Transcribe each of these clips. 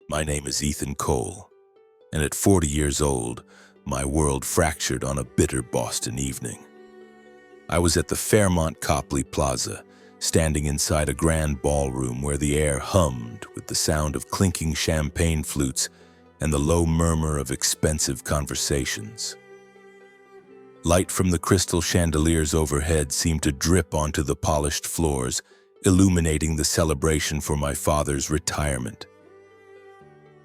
My name is Ethan Cole, and at 40 years old, my world fractured on a bitter Boston evening. I was at the Fairmont Copley Plaza, standing inside a grand ballroom where the air hummed with the sound of clinking champagne flutes and the low murmur of expensive conversations. Light from the crystal chandeliers overhead seemed to drip onto the polished floors, illuminating the celebration for my father's retirement.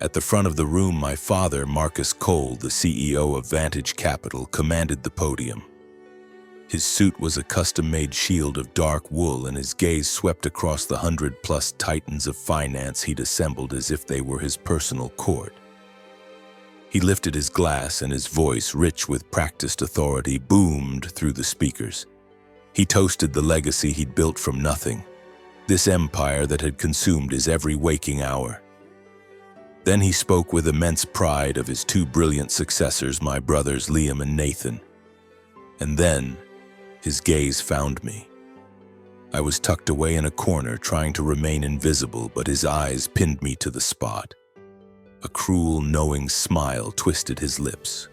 At the front of the room, my father, Marcus Cole, the CEO of Vantage Capital, commanded the podium. His suit was a custom-made shield of dark wool, and his gaze swept across the 100-plus titans of finance he'd assembled as if they were his personal court. He lifted his glass, and his voice, rich with practiced authority, boomed through the speakers. He toasted the legacy he'd built from nothing, this empire that had consumed his every waking hour. Then he spoke with immense pride of his two brilliant successors, my brothers Liam and Nathan. And then, his gaze found me. I was tucked away in a corner, trying to remain invisible, but his eyes pinned me to the spot. A cruel, knowing smile twisted his lips.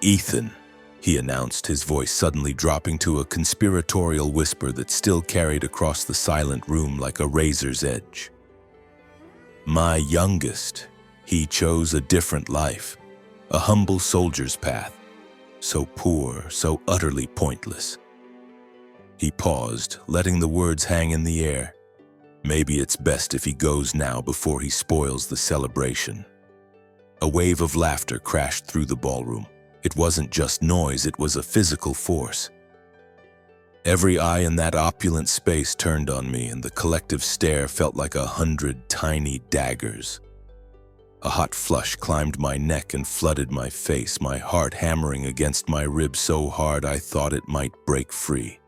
"Ethan," he announced, his voice suddenly dropping to a conspiratorial whisper that still carried across the silent room like a razor's edge. "My youngest, he chose a different life, a humble soldier's path, so poor, so utterly pointless." He paused, letting the words hang in the air. Maybe it's best if he goes now before he spoils the celebration. A wave of laughter crashed through the ballroom. It wasn't just noise, it was a physical force. Every eye in that opulent space turned on me, and the collective stare felt like 100 tiny daggers. A hot flush climbed my neck and flooded my face, my heart hammering against my ribs so hard I thought it might break free.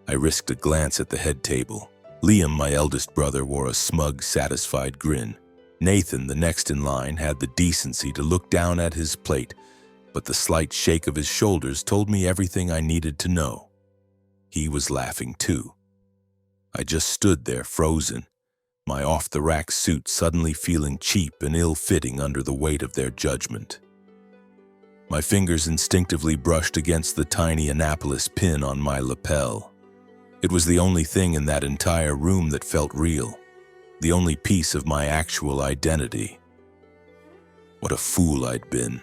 I risked a glance at the head table. Liam, my eldest brother, wore a smug, satisfied grin. Nathan, the next in line, had the decency to look down at his plate, but the slight shake of his shoulders told me everything I needed to know. He was laughing too. I just stood there frozen, my off-the-rack suit suddenly feeling cheap and ill-fitting under the weight of their judgment. My fingers instinctively brushed against the tiny Annapolis pin on my lapel. It was the only thing in that entire room that felt real, the only piece of my actual identity. What a fool I'd been.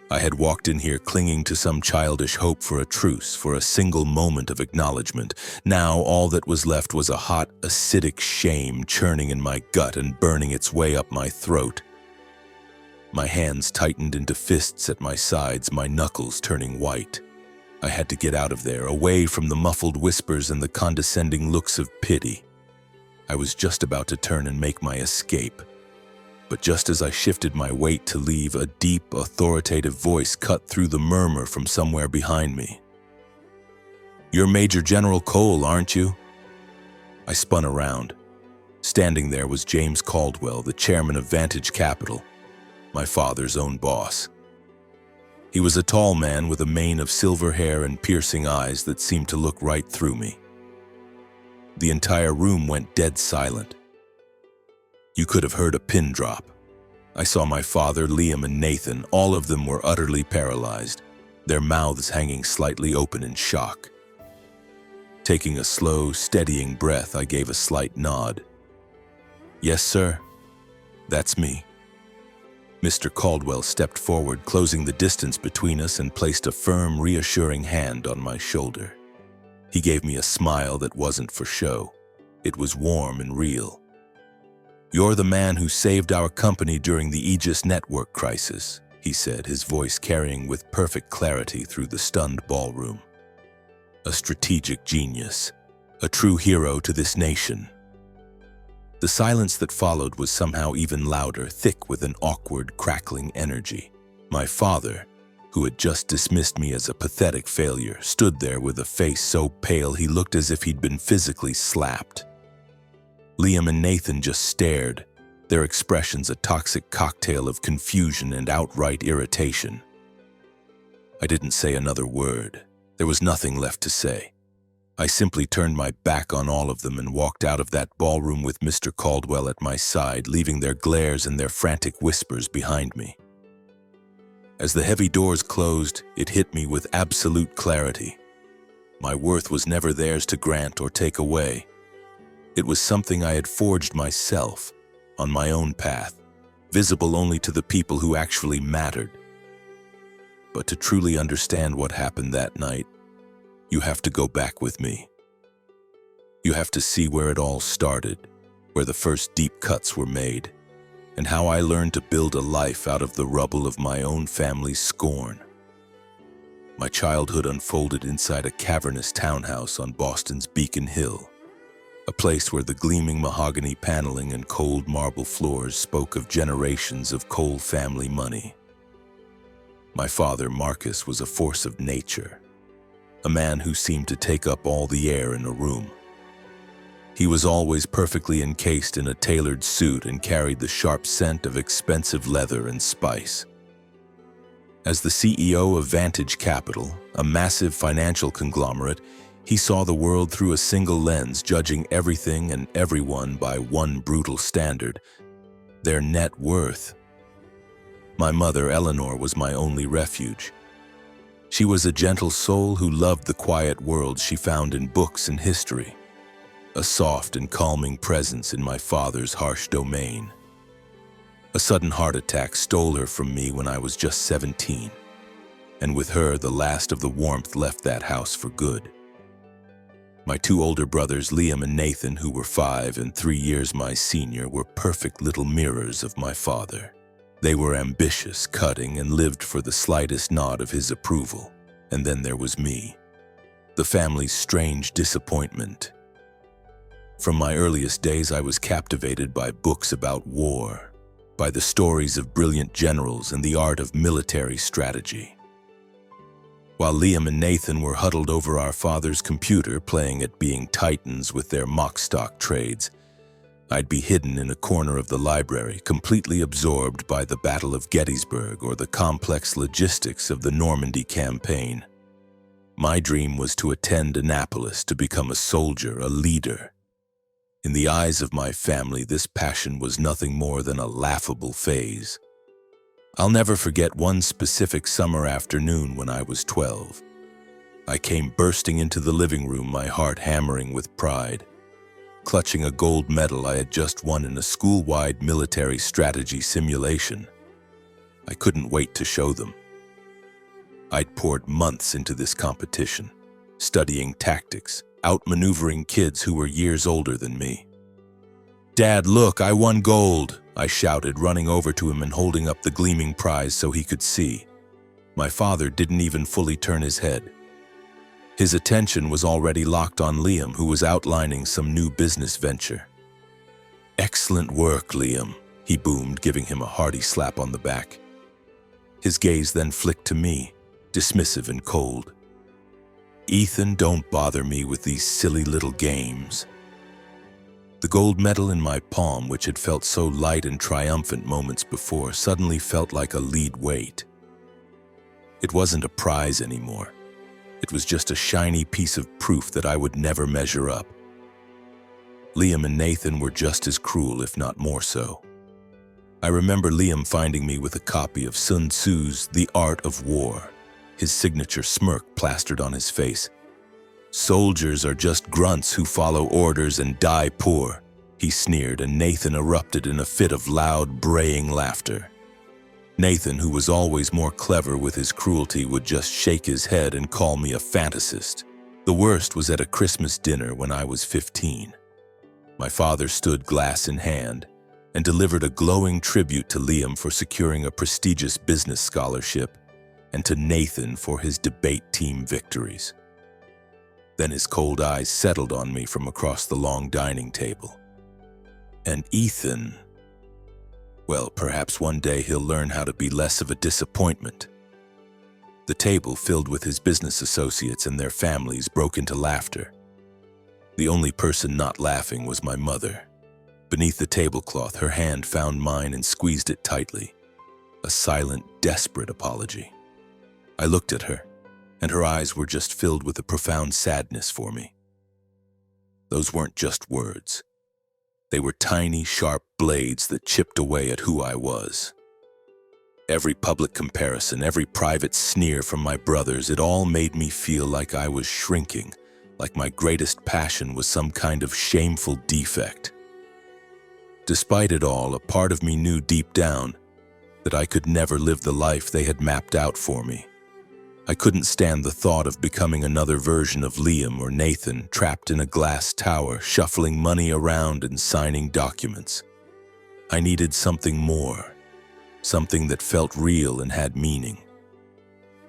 I had walked in here clinging to some childish hope for a truce, for a single moment of acknowledgement. Now all that was left was a hot, acidic shame churning in my gut and burning its way up my throat. My hands tightened into fists at my sides, my knuckles turning white. I had to get out of there, away from the muffled whispers and the condescending looks of pity. I was just about to turn and make my escape. But just as I shifted my weight to leave, a deep, authoritative voice cut through the murmur from somewhere behind me. "You're Major General Cole, aren't you?" I spun around. Standing there was James Caldwell, the chairman of Vantage Capital, my father's own boss. He was a tall man with a mane of silver hair and piercing eyes that seemed to look right through me. The entire room went dead silent. You could have heard a pin drop. I saw my father, Liam, and Nathan. All of them were utterly paralyzed, their mouths hanging slightly open in shock. Taking a slow, steadying breath, I gave a slight nod. "Yes, sir. That's me." Mr. Caldwell stepped forward, closing the distance between us, and placed a firm, reassuring hand on my shoulder. He gave me a smile that wasn't for show. It was warm and real. "You're the man who saved our company during the Aegis network crisis," he said, his voice carrying with perfect clarity through the stunned ballroom. "A strategic genius, a true hero to this nation." The silence that followed was somehow even louder, thick with an awkward, crackling energy. My father, who had just dismissed me as a pathetic failure, stood there with a face so pale he looked as if he'd been physically slapped. Liam and Nathan just stared, their expressions a toxic cocktail of confusion and outright irritation. I didn't say another word. There was nothing left to say. I simply turned my back on all of them and walked out of that ballroom with Mr. Caldwell at my side, leaving their glares and their frantic whispers behind me. As the heavy doors closed, it hit me with absolute clarity. My worth was never theirs to grant or take away. It was something I had forged myself, on my own path, visible only to the people who actually mattered. But to truly understand what happened that night, you have to go back with me. You have to see where it all started, where the first deep cuts were made, and how I learned to build a life out of the rubble of my own family's scorn. My childhood unfolded inside a cavernous townhouse on Boston's Beacon Hill, a place where the gleaming mahogany paneling and cold marble floors spoke of generations of Cole family money. My father, Marcus, was a force of nature, a man who seemed to take up all the air in a room. He was always perfectly encased in a tailored suit and carried the sharp scent of expensive leather and spice. As the CEO of Vantage Capital, a massive financial conglomerate, he saw the world through a single lens, judging everything and everyone by one brutal standard: their net worth. My mother, Eleanor, was my only refuge. She was a gentle soul who loved the quiet worlds she found in books and history, a soft and calming presence in my father's harsh domain. A sudden heart attack stole her from me when I was just 17, and with her, the last of the warmth left that house for good. My two older brothers, Liam and Nathan, who were 5 and 3 years my senior, were perfect little mirrors of my father. They were ambitious, cutting, and lived for the slightest nod of his approval. And then there was me, the family's strange disappointment. From my earliest days, I was captivated by books about war, by the stories of brilliant generals and the art of military strategy. While Liam and Nathan were huddled over our father's computer playing at being titans with their mock stock trades, I'd be hidden in a corner of the library, completely absorbed by the Battle of Gettysburg or the complex logistics of the Normandy campaign. My dream was to attend Annapolis, to become a soldier, a leader. In the eyes of my family, this passion was nothing more than a laughable phase. I'll never forget one specific summer afternoon when I was 12. I came bursting into the living room, my heart hammering with pride, clutching a gold medal I had just won in a school-wide military strategy simulation. I couldn't wait to show them. I'd poured months into this competition, studying tactics, outmaneuvering kids who were years older than me. "Dad, look, I won gold!" I shouted, running over to him and holding up the gleaming prize so he could see. My father didn't even fully turn his head. His attention was already locked on Liam, who was outlining some new business venture. "Excellent work, Liam," he boomed, giving him a hearty slap on the back. His gaze then flicked to me, dismissive and cold. "Ethan, don't bother me with these silly little games." The gold medal in my palm, which had felt so light and triumphant moments before, suddenly felt like a lead weight. It wasn't a prize anymore. It was just a shiny piece of proof that I would never measure up. Liam and Nathan were just as cruel, if not more so. I remember Liam finding me with a copy of Sun Tzu's The Art of War, his signature smirk plastered on his face. "Soldiers are just grunts who follow orders and die poor," he sneered, and Nathan erupted in a fit of loud, braying laughter. Nathan, who was always more clever with his cruelty, would just shake his head and call me a fantasist. The worst was at a Christmas dinner when I was 15. My father stood glass in hand and delivered a glowing tribute to Liam for securing a prestigious business scholarship and to Nathan for his debate team victories. Then his cold eyes settled on me from across the long dining table. "And Ethan, well, perhaps one day he'll learn how to be less of a disappointment." The table, filled with his business associates and their families, broke into laughter. The only person not laughing was my mother. Beneath the tablecloth, her hand found mine and squeezed it tightly. A silent, desperate apology. I looked at her, and her eyes were just filled with a profound sadness for me. Those weren't just words. They were tiny, sharp blades that chipped away at who I was. Every public comparison, every private sneer from my brothers, it all made me feel like I was shrinking, like my greatest passion was some kind of shameful defect. Despite it all, a part of me knew deep down that I could never live the life they had mapped out for me. I couldn't stand the thought of becoming another version of Liam or Nathan, trapped in a glass tower, shuffling money around and signing documents. I needed something more, something that felt real and had meaning.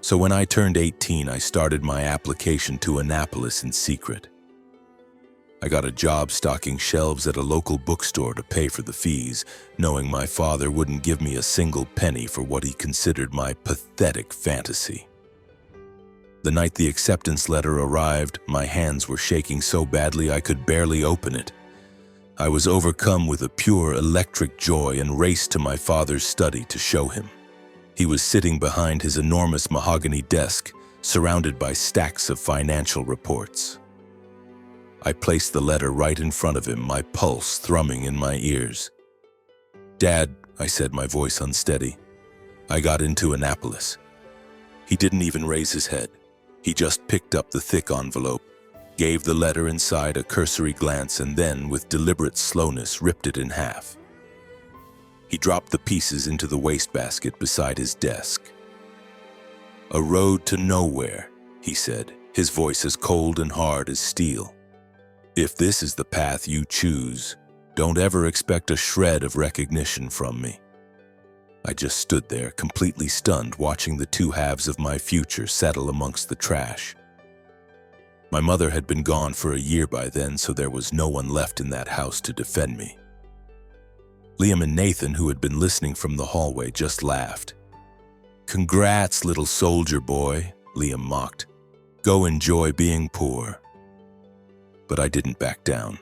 So when I turned 18, I started my application to Annapolis in secret. I got a job stocking shelves at a local bookstore to pay for the fees, knowing my father wouldn't give me a single penny for what he considered my pathetic fantasy. The night the acceptance letter arrived, my hands were shaking so badly I could barely open it. I was overcome with a pure electric joy and raced to my father's study to show him. He was sitting behind his enormous mahogany desk, surrounded by stacks of financial reports. I placed the letter right in front of him, my pulse thrumming in my ears. "Dad," I said, my voice unsteady, "I got into Annapolis." He didn't even raise his head. He just picked up the thick envelope, gave the letter inside a cursory glance, and then, with deliberate slowness, ripped it in half. He dropped the pieces into the wastebasket beside his desk. "A road to nowhere," he said, his voice as cold and hard as steel. "If this is the path you choose, don't ever expect a shred of recognition from me." I just stood there, completely stunned, watching the two halves of my future settle amongst the trash. My mother had been gone for a year by then, so there was no one left in that house to defend me. Liam and Nathan, who had been listening from the hallway, just laughed. "Congrats, little soldier boy," Liam mocked. "Go enjoy being poor." But I didn't back down.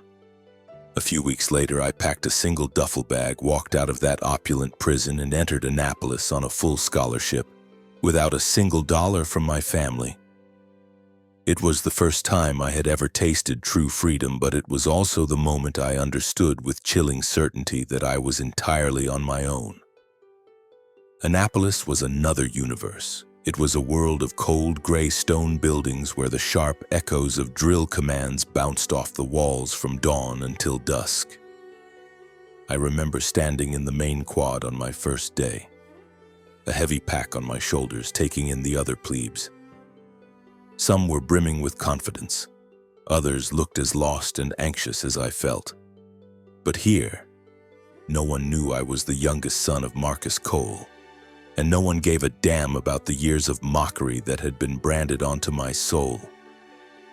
A few weeks later, I packed a single duffel bag, walked out of that opulent prison, and entered Annapolis on a full scholarship, without a single dollar from my family. It was the first time I had ever tasted true freedom, but it was also the moment I understood with chilling certainty that I was entirely on my own. Annapolis was another universe. It was a world of cold gray stone buildings where the sharp echoes of drill commands bounced off the walls from dawn until dusk. I remember standing in the main quad on my first day, a heavy pack on my shoulders, taking in the other plebes. Some were brimming with confidence. Others looked as lost and anxious as I felt. But here, no one knew I was the youngest son of Marcus Cole, and no one gave a damn about the years of mockery that had been branded onto my soul.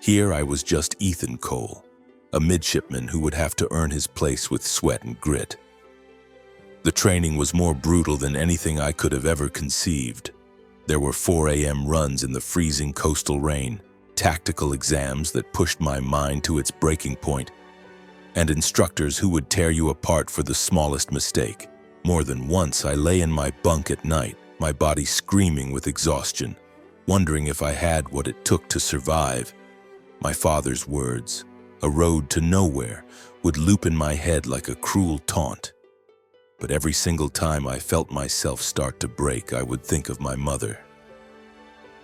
Here I was just Ethan Cole, a midshipman who would have to earn his place with sweat and grit. The training was more brutal than anything I could have ever conceived. There were 4 a.m. runs in the freezing coastal rain, tactical exams that pushed my mind to its breaking point, and instructors who would tear you apart for the smallest mistake. More than once, I lay in my bunk at night, my body screaming with exhaustion, wondering if I had what it took to survive. My father's words, "a road to nowhere," would loop in my head like a cruel taunt. But every single time I felt myself start to break, I would think of my mother.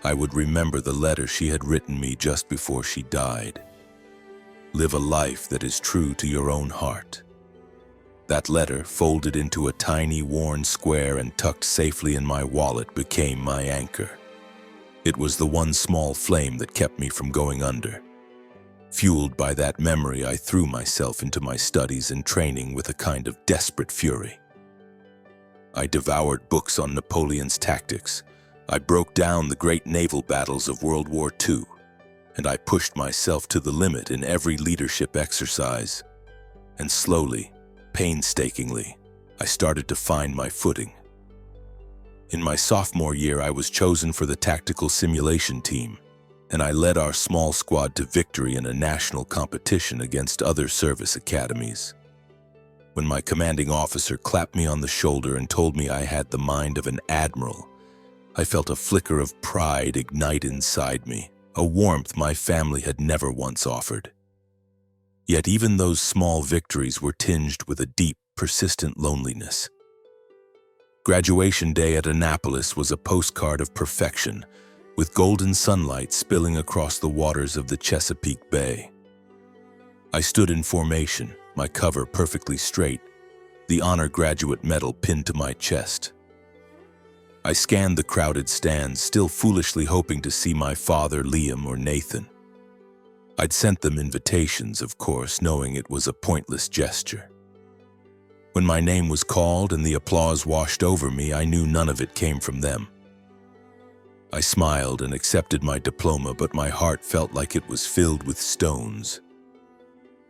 I would remember the letter she had written me just before she died. "Live a life that is true to your own heart." That letter, folded into a tiny, worn square and tucked safely in my wallet, became my anchor. It was the one small flame that kept me from going under. Fueled by that memory, I threw myself into my studies and training with a kind of desperate fury. I devoured books on Napoleon's tactics. I broke down the great naval battles of World War II, and I pushed myself to the limit in every leadership exercise. And slowly, painstakingly, I started to find my footing. In my sophomore year, I was chosen for the tactical simulation team, and I led our small squad to victory in a national competition against other service academies. When my commanding officer clapped me on the shoulder and told me I had the mind of an admiral, I felt a flicker of pride ignite inside me, a warmth my family had never once offered. Yet even those small victories were tinged with a deep, persistent loneliness. Graduation day at Annapolis was a postcard of perfection, with golden sunlight spilling across the waters of the Chesapeake Bay. I stood in formation, my cover perfectly straight, the honor graduate medal pinned to my chest. I scanned the crowded stands, still foolishly hoping to see my father, Liam, or Nathan. I'd sent them invitations, of course, knowing it was a pointless gesture. When my name was called and the applause washed over me, I knew none of it came from them. I smiled and accepted my diploma, but my heart felt like it was filled with stones.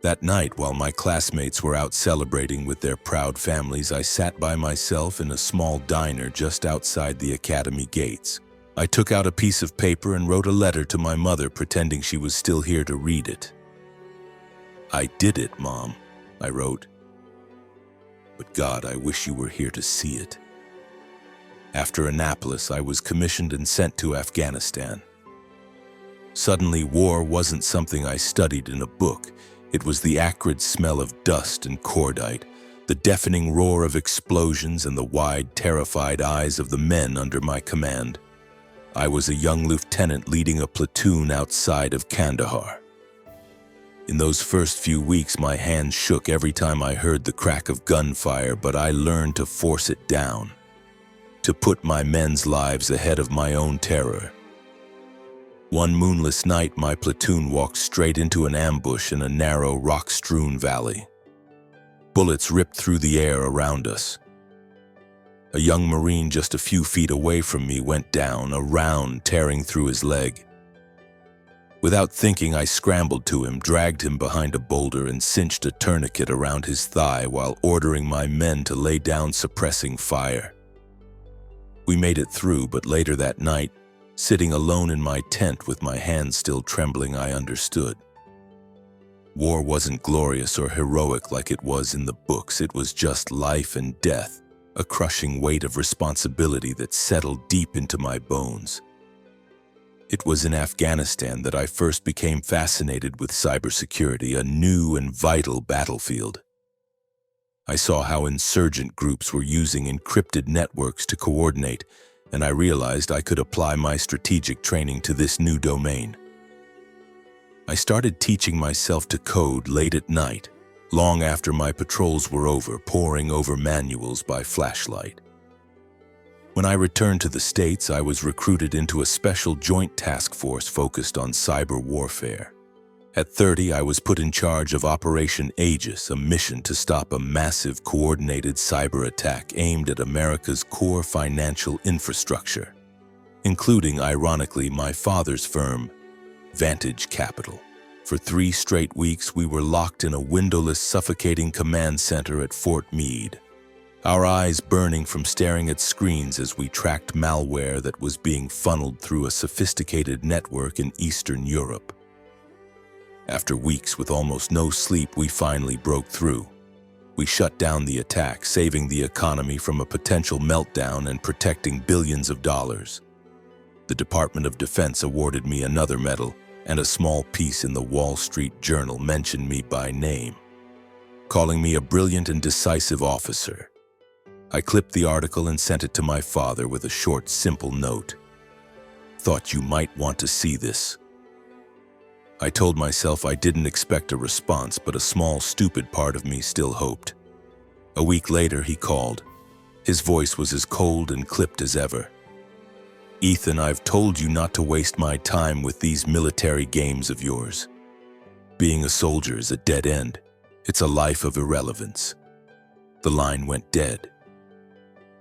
That night, while my classmates were out celebrating with their proud families, I sat by myself in a small diner just outside the academy gates. I took out a piece of paper and wrote a letter to my mother, pretending she was still here to read it. "I did it, Mom," I wrote. "But God, I wish you were here to see it." After Annapolis, I was commissioned and sent to Afghanistan. Suddenly, war wasn't something I studied in a book. It was the acrid smell of dust and cordite, the deafening roar of explosions, and the wide, terrified eyes of the men under my command. I was a young lieutenant leading a platoon outside of Kandahar. In those first few weeks, my hands shook every time I heard the crack of gunfire, but I learned to force it down, to put my men's lives ahead of my own terror. One moonless night, my platoon walked straight into an ambush in a narrow, rock-strewn valley. Bullets ripped through the air around us. A young Marine just a few feet away from me went down, a round tearing through his leg. Without thinking, I scrambled to him, dragged him behind a boulder, and cinched a tourniquet around his thigh while ordering my men to lay down, suppressing fire. We made it through, but later that night, sitting alone in my tent with my hands still trembling, I understood. War wasn't glorious or heroic like it was in the books. It was just life and death, a crushing weight of responsibility that settled deep into my bones. It was in Afghanistan that I first became fascinated with cybersecurity, a new and vital battlefield. I saw how insurgent groups were using encrypted networks to coordinate, and I realized I could apply my strategic training to this new domain. I started teaching myself to code late at night, long after my patrols were over, poring over manuals by flashlight. When I returned to the States, I was recruited into a special joint task force focused on cyber warfare. At 30, I was put in charge of Operation Aegis, a mission to stop a massive coordinated cyber attack aimed at America's core financial infrastructure, including, ironically, my father's firm, Vantage Capital. For 3 straight weeks, we were locked in a windowless, suffocating command center at Fort Meade, our eyes burning from staring at screens as we tracked malware that was being funneled through a sophisticated network in Eastern Europe. After weeks with almost no sleep, we finally broke through. We shut down the attack, saving the economy from a potential meltdown and protecting billions of dollars. The Department of Defense awarded me another medal, and a small piece in the Wall Street Journal mentioned me by name, calling me a brilliant and decisive officer. I clipped the article and sent it to my father with a short, simple note. "Thought you might want to see this." I told myself I didn't expect a response, but a small, stupid part of me still hoped. A week later, he called. His voice was as cold and clipped as ever. "Ethan, I've told you not to waste my time with these military games of yours. Being a soldier is a dead end. It's a life of irrelevance." The line went dead.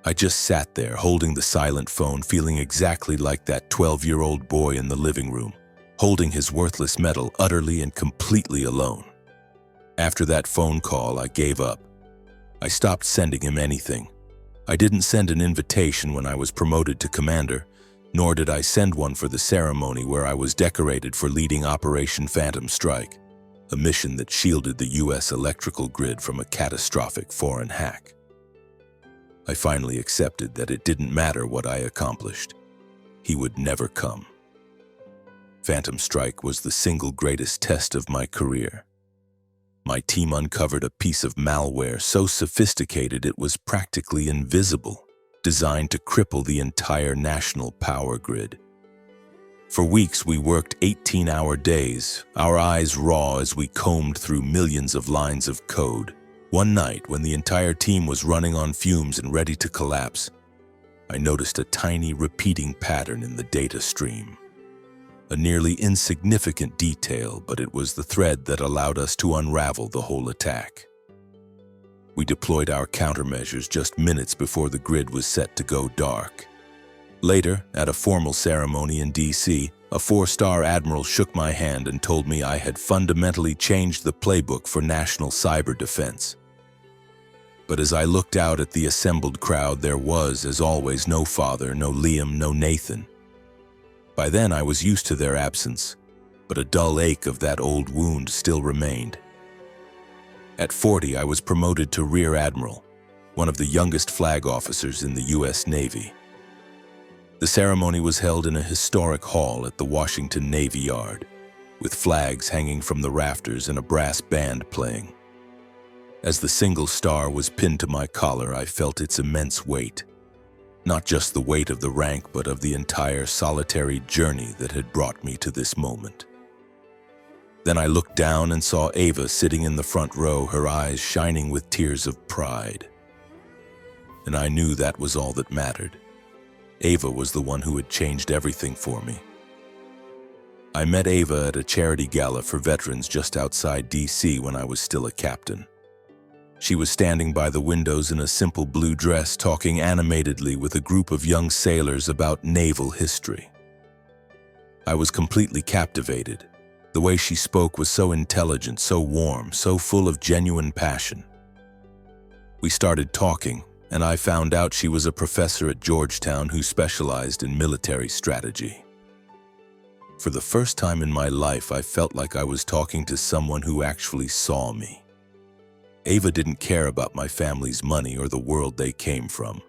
I just sat there, holding the silent phone, feeling exactly like that 12-year-old boy in the living room, holding his worthless medal, utterly and completely alone. After that phone call, I gave up. I stopped sending him anything. I didn't send an invitation when I was promoted to commander, nor did I send one for the ceremony where I was decorated for leading Operation Phantom Strike, a mission that shielded the U.S. electrical grid from a catastrophic foreign hack. I finally accepted that it didn't matter what I accomplished. He would never come. Phantom Strike was the single greatest test of my career. My team uncovered a piece of malware so sophisticated it was practically invisible, designed to cripple the entire national power grid. For weeks, we worked 18-hour days, our eyes raw as we combed through millions of lines of code. One night, when the entire team was running on fumes and ready to collapse, I noticed a tiny repeating pattern in the data stream. A nearly insignificant detail, but it was the thread that allowed us to unravel the whole attack. We deployed our countermeasures just minutes before the grid was set to go dark. Later, at a formal ceremony in D.C., a 4-star admiral shook my hand and told me I had fundamentally changed the playbook for national cyber defense. But as I looked out at the assembled crowd, there was, as always, no father, no Liam, no Nathan. By then, I was used to their absence, but a dull ache of that old wound still remained. At 40, I was promoted to Rear Admiral, one of the youngest flag officers in the U.S. Navy. The ceremony was held in a historic hall at the Washington Navy Yard, with flags hanging from the rafters and a brass band playing. As the single star was pinned to my collar, I felt its immense weight. Not just the weight of the rank, but of the entire solitary journey that had brought me to this moment. Then I looked down and saw Ava sitting in the front row, her eyes shining with tears of pride. And I knew that was all that mattered. Ava was the one who had changed everything for me. I met Ava at a charity gala for veterans just outside D.C. when I was still a captain. She was standing by the windows in a simple blue dress, talking animatedly with a group of young sailors about naval history. I was completely captivated. The way she spoke was so intelligent, so warm, so full of genuine passion. We started talking, and I found out she was a professor at Georgetown who specialized in military strategy. For the first time in my life, I felt like I was talking to someone who actually saw me. Ava didn't care about my family's money or the world they came from.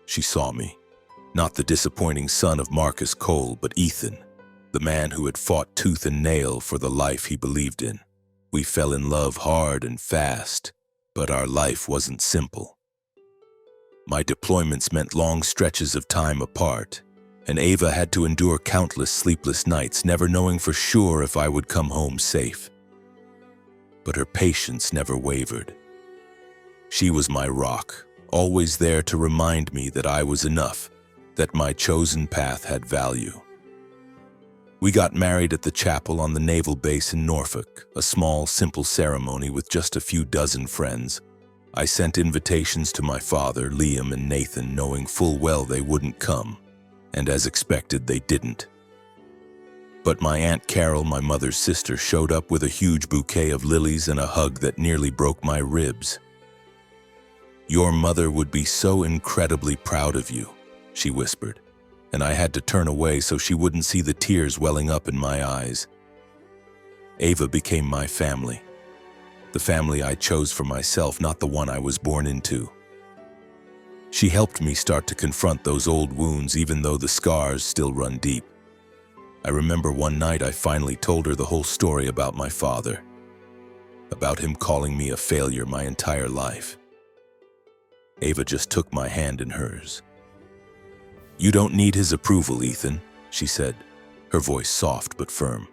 She saw me, not the disappointing son of Marcus Cole, but Ethan, the man who had fought tooth and nail for the life he believed in. We fell in love hard and fast, but our life wasn't simple. My deployments meant long stretches of time apart, and Ava had to endure countless sleepless nights, never knowing for sure if I would come home safe. But her patience never wavered. She was my rock, always there to remind me that I was enough, that my chosen path had value. We got married at the chapel on the naval base in Norfolk, a small, simple ceremony with just a few dozen friends. I sent invitations to my father, Liam, and Nathan, knowing full well they wouldn't come, and as expected, they didn't. But my Aunt Carol, my mother's sister, showed up with a huge bouquet of lilies and a hug that nearly broke my ribs. "Your mother would be so incredibly proud of you," she whispered, and I had to turn away so she wouldn't see the tears welling up in my eyes. Ava became my family. The family I chose for myself, not the one I was born into. She helped me start to confront those old wounds, even though the scars still run deep. I remember one night I finally told her the whole story about my father, about him calling me a failure my entire life. Ava just took my hand in hers. "You don't need his approval, Ethan," she said, her voice soft but firm.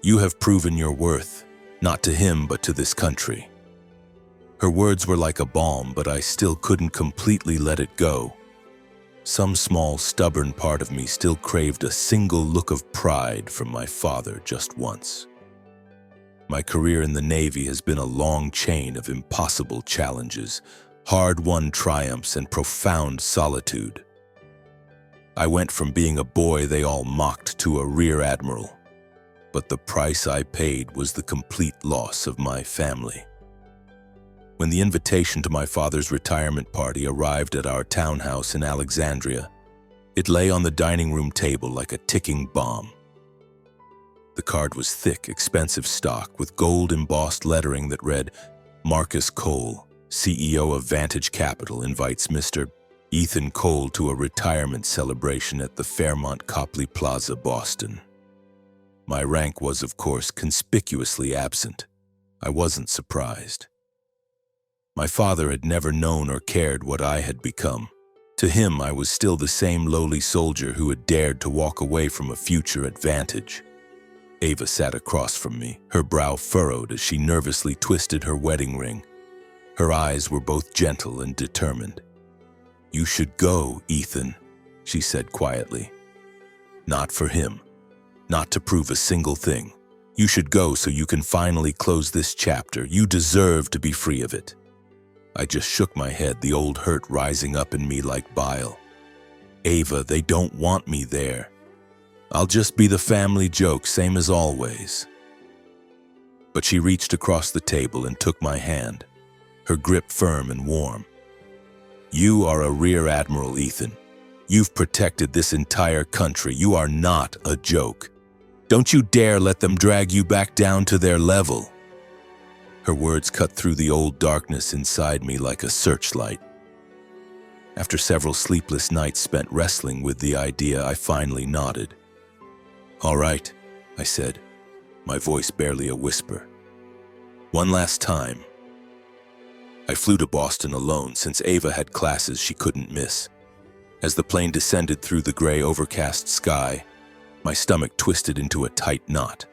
"You have proven your worth. Not to him, but to this country." Her words were like a balm, but I still couldn't completely let it go. Some small, stubborn part of me still craved a single look of pride from my father just once. My career in the Navy has been a long chain of impossible challenges, hard-won triumphs, and profound solitude. I went from being a boy they all mocked to a rear admiral. But the price I paid was the complete loss of my family. When the invitation to my father's retirement party arrived at our townhouse in Alexandria, it lay on the dining room table like a ticking bomb. The card was thick, expensive stock with gold-embossed lettering that read, "Marcus Cole, CEO of Vantage Capital, invites Mr. Ethan Cole to a retirement celebration at the Fairmont Copley Plaza, Boston." My rank was, of course, conspicuously absent. I wasn't surprised. My father had never known or cared what I had become. To him, I was still the same lowly soldier who had dared to walk away from a future advantage. Ava sat across from me, her brow furrowed as she nervously twisted her wedding ring. Her eyes were both gentle and determined. "You should go, Ethan," she said quietly. "Not for him. Not to prove a single thing. You should go so you can finally close this chapter. You deserve to be free of it." I just shook my head, the old hurt rising up in me like bile. "Ava, they don't want me there. I'll just be the family joke, same as always." But she reached across the table and took my hand, her grip firm and warm. "You are a rear admiral, Ethan. You've protected this entire country. You are not a joke. Don't you dare let them drag you back down to their level." Her words cut through the old darkness inside me like a searchlight. After several sleepless nights spent wrestling with the idea, I finally nodded. "All right," I said, my voice barely a whisper. "One last time." I flew to Boston alone since Ava had classes she couldn't miss. As the plane descended through the gray, overcast sky, my stomach twisted into a tight knot.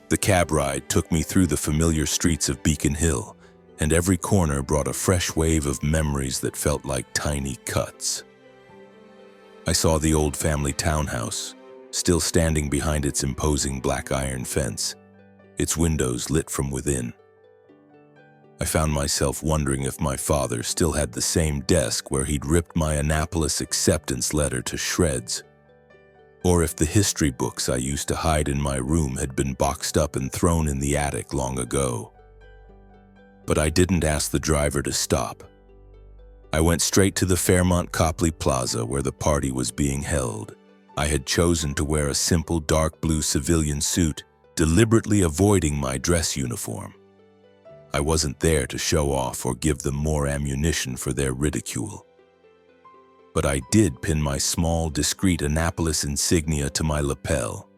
The cab ride took me through the familiar streets of Beacon Hill, and every corner brought a fresh wave of memories that felt like tiny cuts. I saw the old family townhouse, still standing behind its imposing black iron fence, its windows lit from within. I found myself wondering if my father still had the same desk where he'd ripped my Annapolis acceptance letter to shreds, or if the history books I used to hide in my room had been boxed up and thrown in the attic long ago. But I didn't ask the driver to stop. I went straight to the Fairmont Copley Plaza where the party was being held. I had chosen to wear a simple dark blue civilian suit, deliberately avoiding my dress uniform. I wasn't there to show off or give them more ammunition for their ridicule. But I did pin my small, discreet Annapolis insignia to my lapel,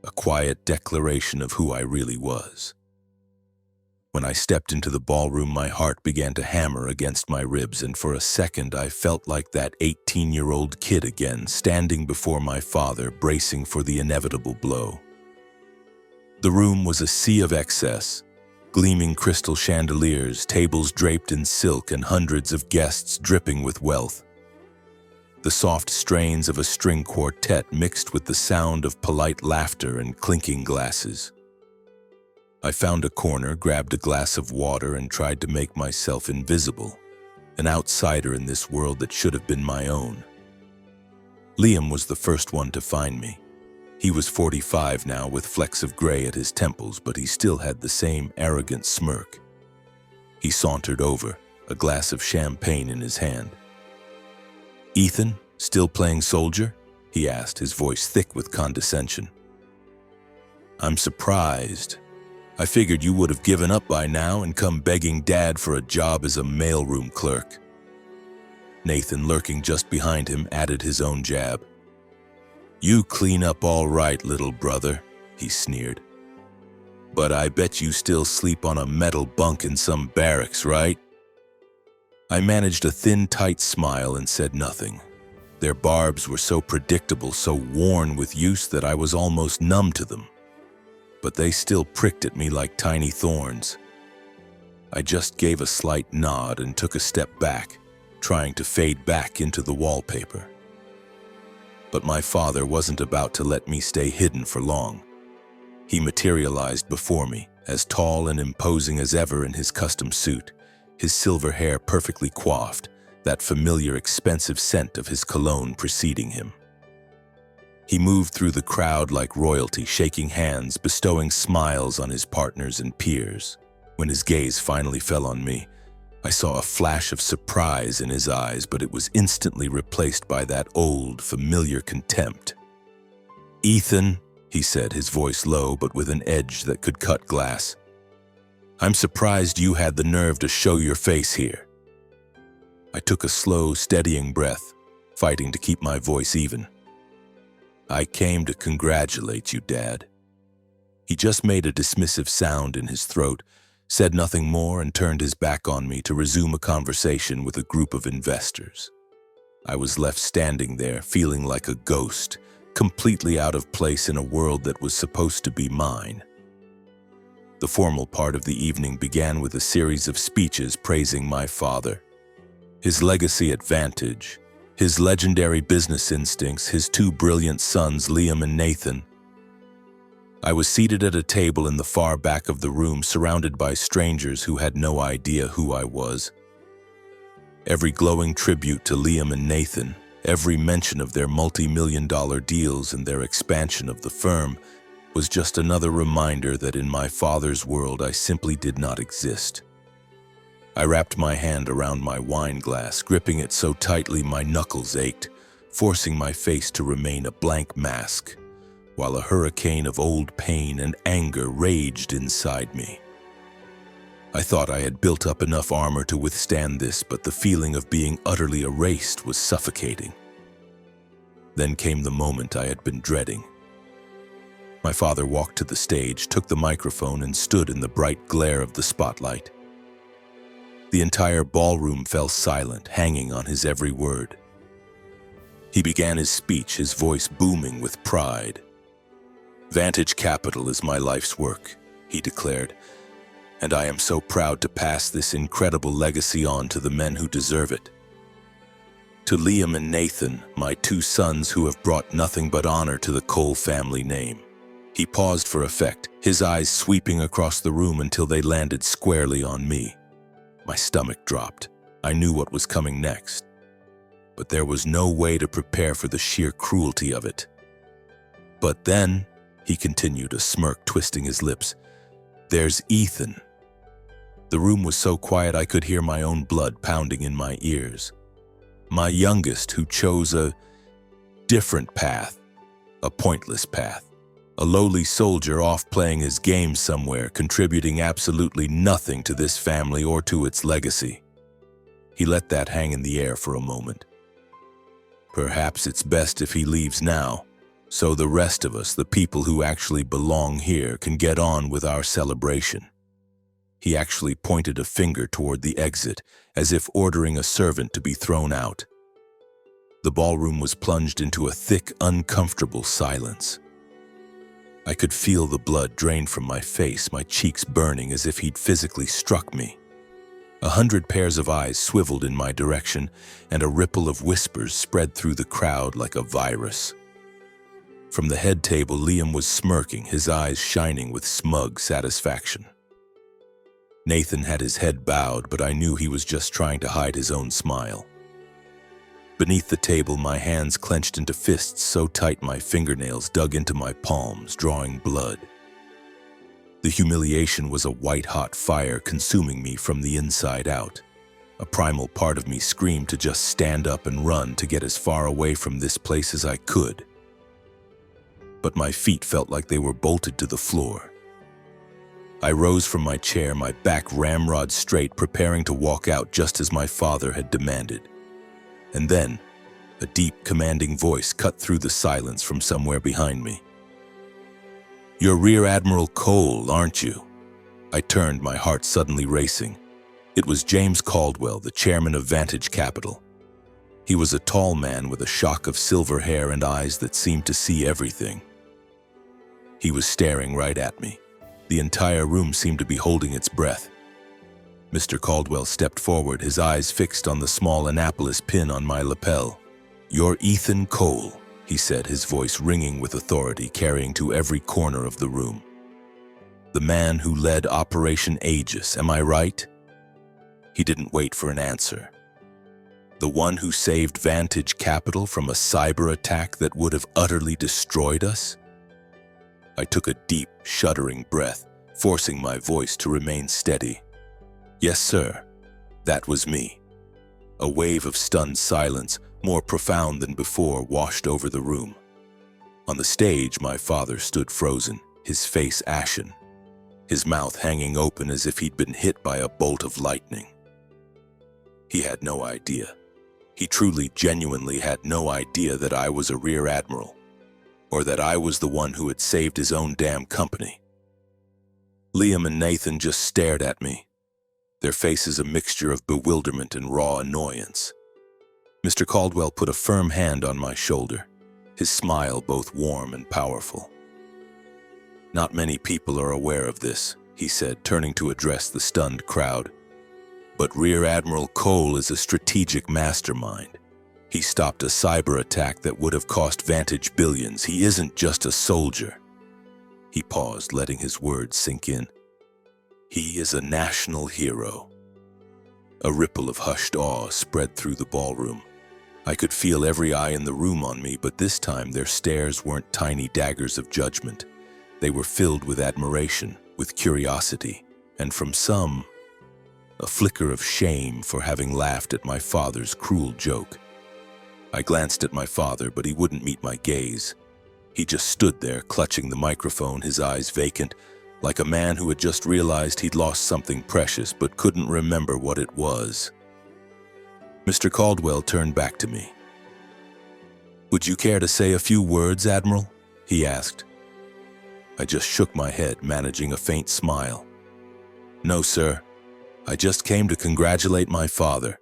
a quiet declaration of who I really was. When I stepped into the ballroom, my heart began to hammer against my ribs, and for a second I felt like that 18-year-old kid again, standing before my father, bracing for the inevitable blow. The room was a sea of excess, gleaming crystal chandeliers, tables draped in silk, and hundreds of guests dripping with wealth. The soft strains of a string quartet mixed with the sound of polite laughter and clinking glasses. I found a corner, grabbed a glass of water, and tried to make myself invisible, an outsider in this world that should have been my own. Liam was the first one to find me. He was 45 now, with flecks of gray at his temples, but he still had the same arrogant smirk. He sauntered over, a glass of champagne in his hand. "Ethan, still playing soldier?" he asked, his voice thick with condescension. "I'm surprised. I figured you would have given up by now and come begging Dad for a job as a mailroom clerk." Nathan, lurking just behind him, added his own jab. "You clean up all right, little brother," he sneered. "But I bet you still sleep on a metal bunk in some barracks, right?" I managed a thin, tight smile and said nothing. Their barbs were so predictable, so worn with use that I was almost numb to them. But they still pricked at me like tiny thorns. I just gave a slight nod and took a step back, trying to fade back into the wallpaper. But my father wasn't about to let me stay hidden for long. He materialized before me, as tall and imposing as ever in his custom suit, his silver hair perfectly coiffed, that familiar expensive scent of his cologne preceding him. He moved through the crowd like royalty, shaking hands, bestowing smiles on his partners and peers. When his gaze finally fell on me, I saw a flash of surprise in his eyes, but it was instantly replaced by that old, familiar contempt. "Ethan," he said, his voice low but with an edge that could cut glass, "I'm surprised you had the nerve to show your face here." I took a slow, steadying breath, fighting to keep my voice even. "I came to congratulate you, Dad." He just made a dismissive sound in his throat, said nothing more, and turned his back on me to resume a conversation with a group of investors. I was left standing there, feeling like a ghost, completely out of place in a world that was supposed to be mine. The formal part of the evening began with a series of speeches praising my father, his legacy at Vantage, his legendary business instincts, his two brilliant sons, Liam and Nathan. I was seated at a table in the far back of the room, surrounded by strangers who had no idea who I was. Every glowing tribute to Liam and Nathan, every mention of their multi-million-dollar deals and their expansion of the firm, was just another reminder that in my father's world I simply did not exist. I wrapped my hand around my wine glass, gripping it so tightly my knuckles ached, forcing my face to remain a blank mask, while a hurricane of old pain and anger raged inside me. I thought I had built up enough armor to withstand this, but the feeling of being utterly erased was suffocating. Then came the moment I had been dreading. My father walked to the stage, took the microphone, and stood in the bright glare of the spotlight. The entire ballroom fell silent, hanging on his every word. He began his speech, his voice booming with pride. "Vantage Capital is my life's work," he declared, "and I am so proud to pass this incredible legacy on to the men who deserve it. To Liam and Nathan, my two sons who have brought nothing but honor to the Cole family name." He paused for effect, his eyes sweeping across the room until they landed squarely on me. My stomach dropped. I knew what was coming next, but there was no way to prepare for the sheer cruelty of it. "But then," he continued, a smirk twisting his lips, "there's Ethan." The room was so quiet I could hear my own blood pounding in my ears. My youngest, who chose a different path, a pointless path. A lowly soldier off playing his game somewhere, contributing absolutely nothing to this family or to its legacy. He let that hang in the air for a moment. "Perhaps it's best if he leaves now, so the rest of us, the people who actually belong here, can get on with our celebration." He actually pointed a finger toward the exit, as if ordering a servant to be thrown out. The ballroom was plunged into a thick, uncomfortable silence. I could feel the blood drain from my face, my cheeks burning as if he'd physically struck me. 100 pairs of eyes swiveled in my direction, and a ripple of whispers spread through the crowd like a virus. From the head table, Liam was smirking, his eyes shining with smug satisfaction. Nathan had his head bowed, but I knew he was just trying to hide his own smile. Beneath the table, my hands clenched into fists so tight my fingernails dug into my palms, drawing blood. The humiliation was a white-hot fire consuming me from the inside out. A primal part of me screamed to just stand up and run, to get as far away from this place as I could. But my feet felt like they were bolted to the floor. I rose from my chair, my back ramrod straight, preparing to walk out just as my father had demanded. And then, a deep, commanding voice cut through the silence from somewhere behind me. "You're Rear Admiral Cole, aren't you?" I turned, my heart suddenly racing. It was James Caldwell, the chairman of Vantage Capital. He was a tall man with a shock of silver hair and eyes that seemed to see everything. He was staring right at me. The entire room seemed to be holding its breath. Mr. Caldwell stepped forward, his eyes fixed on the small Annapolis pin on my lapel. "You're Ethan Cole," he said, his voice ringing with authority, carrying to every corner of the room. "The man who led Operation Aegis, am I right?" He didn't wait for an answer. "The one who saved Vantage Capital from a cyber attack that would have utterly destroyed us?" I took a deep, shuddering breath, forcing my voice to remain steady. "Yes, sir. That was me." A wave of stunned silence, more profound than before, washed over the room. On the stage, my father stood frozen, his face ashen, his mouth hanging open as if he'd been hit by a bolt of lightning. He had no idea. He truly, genuinely had no idea that I was a Rear Admiral, or that I was the one who had saved his own damn company. Liam and Nathan just stared at me, their faces a mixture of bewilderment and raw annoyance. Mr. Caldwell put a firm hand on my shoulder, his smile both warm and powerful. "Not many people are aware of this," he said, turning to address the stunned crowd. "But Rear Admiral Cole is a strategic mastermind. He stopped a cyber attack that would have cost Vantage billions. He isn't just a soldier." He paused, letting his words sink in. "He is a national hero." A ripple of hushed awe spread through the ballroom. I could feel every eye in the room on me, but this time their stares weren't tiny daggers of judgment. They were filled with admiration, with curiosity, and from some, a flicker of shame for having laughed at my father's cruel joke. I glanced at my father, but he wouldn't meet my gaze. He just stood there, clutching the microphone, his eyes vacant, like a man who had just realized he'd lost something precious but couldn't remember what it was. Mr. Caldwell turned back to me. "Would you care to say a few words, Admiral?" he asked. I just shook my head, managing a faint smile. "No, sir. I just came to congratulate my father."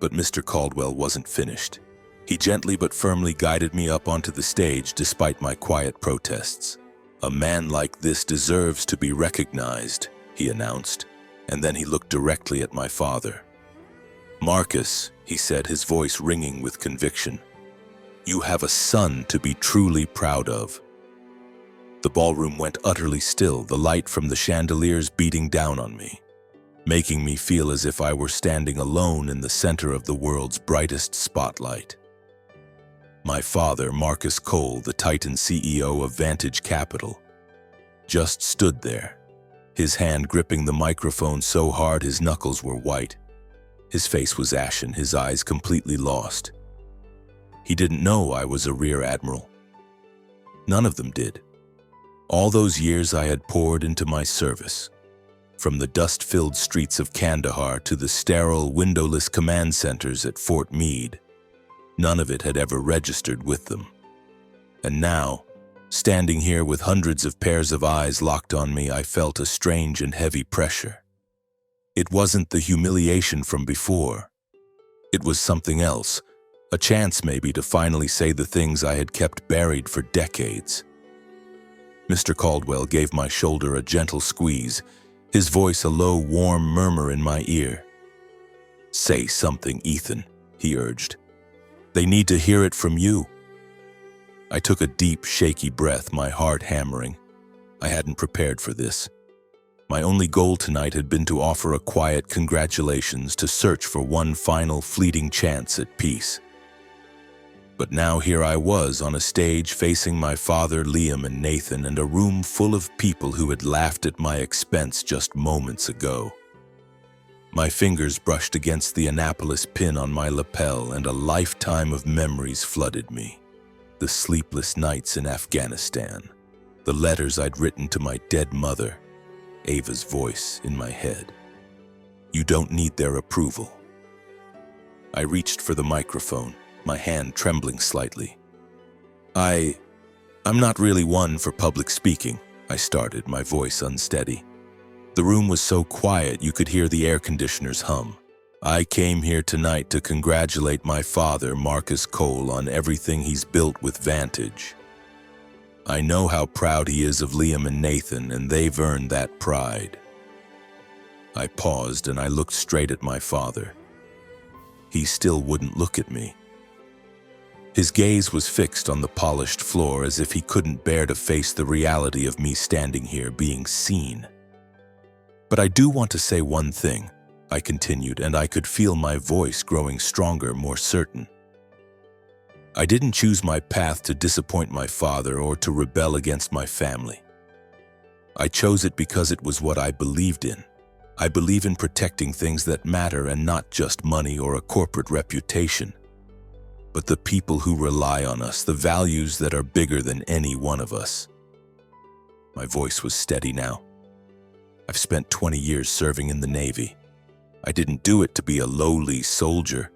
But Mr. Caldwell wasn't finished. He gently but firmly guided me up onto the stage despite my quiet protests. "A man like this deserves to be recognized," he announced, and then he looked directly at my father. "Marcus," he said, his voice ringing with conviction, "you have a son to be truly proud of." The ballroom went utterly still, the light from the chandeliers beating down on me, making me feel as if I were standing alone in the center of the world's brightest spotlight. My father, Marcus Cole, the Titan CEO of Vantage Capital, just stood there, his hand gripping the microphone so hard his knuckles were white. His face was ashen, his eyes completely lost. He didn't know I was a Rear Admiral. None of them did. All those years I had poured into my service, from the dust-filled streets of Kandahar to the sterile, windowless command centers at Fort Meade, none of it had ever registered with them. And now, standing here with hundreds of pairs of eyes locked on me, I felt a strange and heavy pressure. It wasn't the humiliation from before. It was something else, a chance maybe to finally say the things I had kept buried for decades. Mr. Caldwell gave my shoulder a gentle squeeze, his voice a low, warm murmur in my ear. "Say something, Ethan," he urged. "They need to hear it from you." I took a deep, shaky breath, my heart hammering. I hadn't prepared for this. My only goal tonight had been to offer a quiet congratulations, to search for one final fleeting chance at peace. But now here I was on a stage facing my father, Liam, and Nathan, and a room full of people who had laughed at my expense just moments ago. My fingers brushed against the Annapolis pin on my lapel, and a lifetime of memories flooded me. The sleepless nights in Afghanistan, the letters I'd written to my dead mother, Ava's voice in my head. "You don't need their approval." I reached for the microphone, my hand trembling slightly. I'm not really one for public speaking," I started, my voice unsteady. The room was so quiet you could hear the air conditioners hum. "I came here tonight to congratulate my father, Marcus Cole, on everything he's built with Vantage. I know how proud he is of Liam and Nathan, and they've earned that pride." I paused and I looked straight at my father. He still wouldn't look at me. His gaze was fixed on the polished floor, as if he couldn't bear to face the reality of me standing here being seen. "But I do want to say one thing," I continued, and I could feel my voice growing stronger, more certain. "I didn't choose my path to disappoint my father or to rebel against my family. I chose it because it was what I believed in. I believe in protecting things that matter, and not just money or a corporate reputation, but the people who rely on us, the values that are bigger than any one of us." My voice was steady now. "I've spent 20 years serving in the Navy. I didn't do it to be a lowly soldier.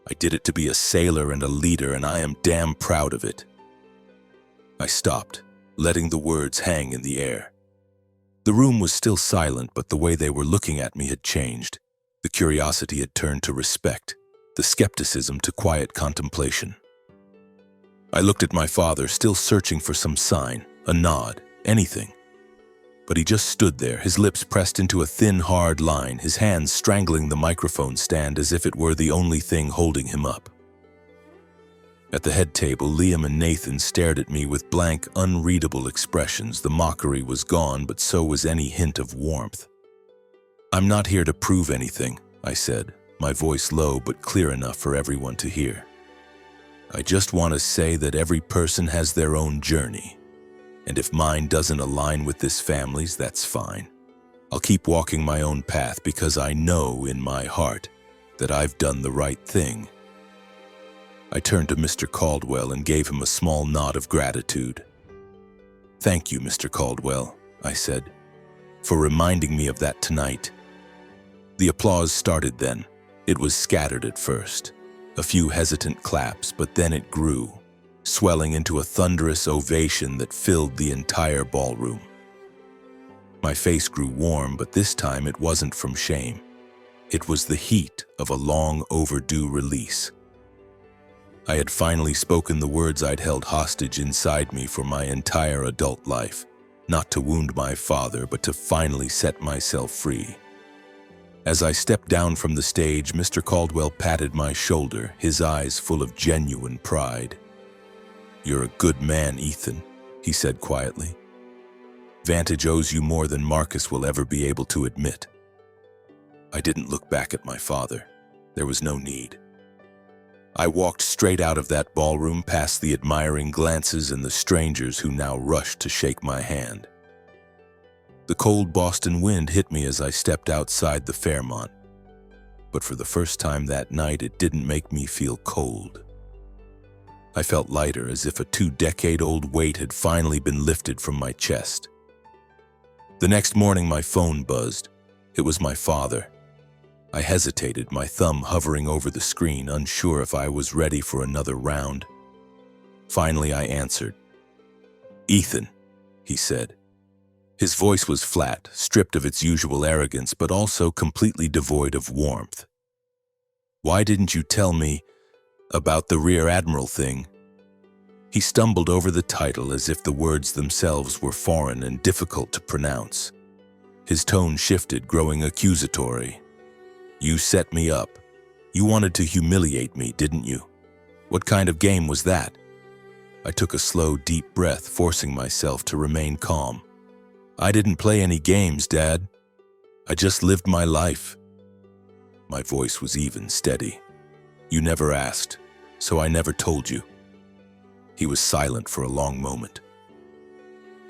I did it to be a sailor and a leader, and I am damn proud of it." I stopped, letting the words hang in the air. The room was still silent, but the way they were looking at me had changed. The curiosity had turned to respect, the skepticism to quiet contemplation. I looked at my father, still searching for some sign, a nod, anything. But he just stood there, his lips pressed into a thin, hard line, his hands strangling the microphone stand as if it were the only thing holding him up. At the head table, Liam and Nathan stared at me with blank, unreadable expressions. The mockery was gone, but so was any hint of warmth. "I'm not here to prove anything," I said, my voice low but clear enough for everyone to hear. "I just want to say that every person has their own journey. And if mine doesn't align with this family's, that's fine. I'll keep walking my own path because I know in my heart that I've done the right thing." I turned to Mr. Caldwell and gave him a small nod of gratitude. "Thank you, Mr. Caldwell," I said, "for reminding me of that tonight." The applause started then. It was scattered at first, a few hesitant claps, but then it grew, swelling into a thunderous ovation that filled the entire ballroom. My face grew warm, but this time it wasn't from shame. It was the heat of a long overdue release. I had finally spoken the words I'd held hostage inside me for my entire adult life, not to wound my father, but to finally set myself free. As I stepped down from the stage, Mr. Caldwell patted my shoulder, his eyes full of genuine pride. "You're a good man, Ethan," he said quietly. "Vantage owes you more than Marcus will ever be able to admit." I didn't look back at my father. There was no need. I walked straight out of that ballroom, past the admiring glances and the strangers who now rushed to shake my hand. The cold Boston wind hit me as I stepped outside the Fairmont. But for the first time that night, it didn't make me feel cold. I felt lighter, as if a 2-decade-old weight had finally been lifted from my chest. The next morning, my phone buzzed. It was my father. I hesitated, my thumb hovering over the screen, unsure if I was ready for another round. Finally, I answered. "Ethan," he said. His voice was flat, stripped of its usual arrogance, but also completely devoid of warmth. "Why didn't you tell me about the Rear Admiral thing?" He stumbled over the title as if the words themselves were foreign and difficult to pronounce. His tone shifted, growing accusatory. "You set me up. You wanted to humiliate me, didn't you? What kind of game was that?" I took a slow, deep breath, forcing myself to remain calm. "I didn't play any games, Dad. I just lived my life." My voice was even, steady. "You never asked, so I never told you." He was silent for a long moment.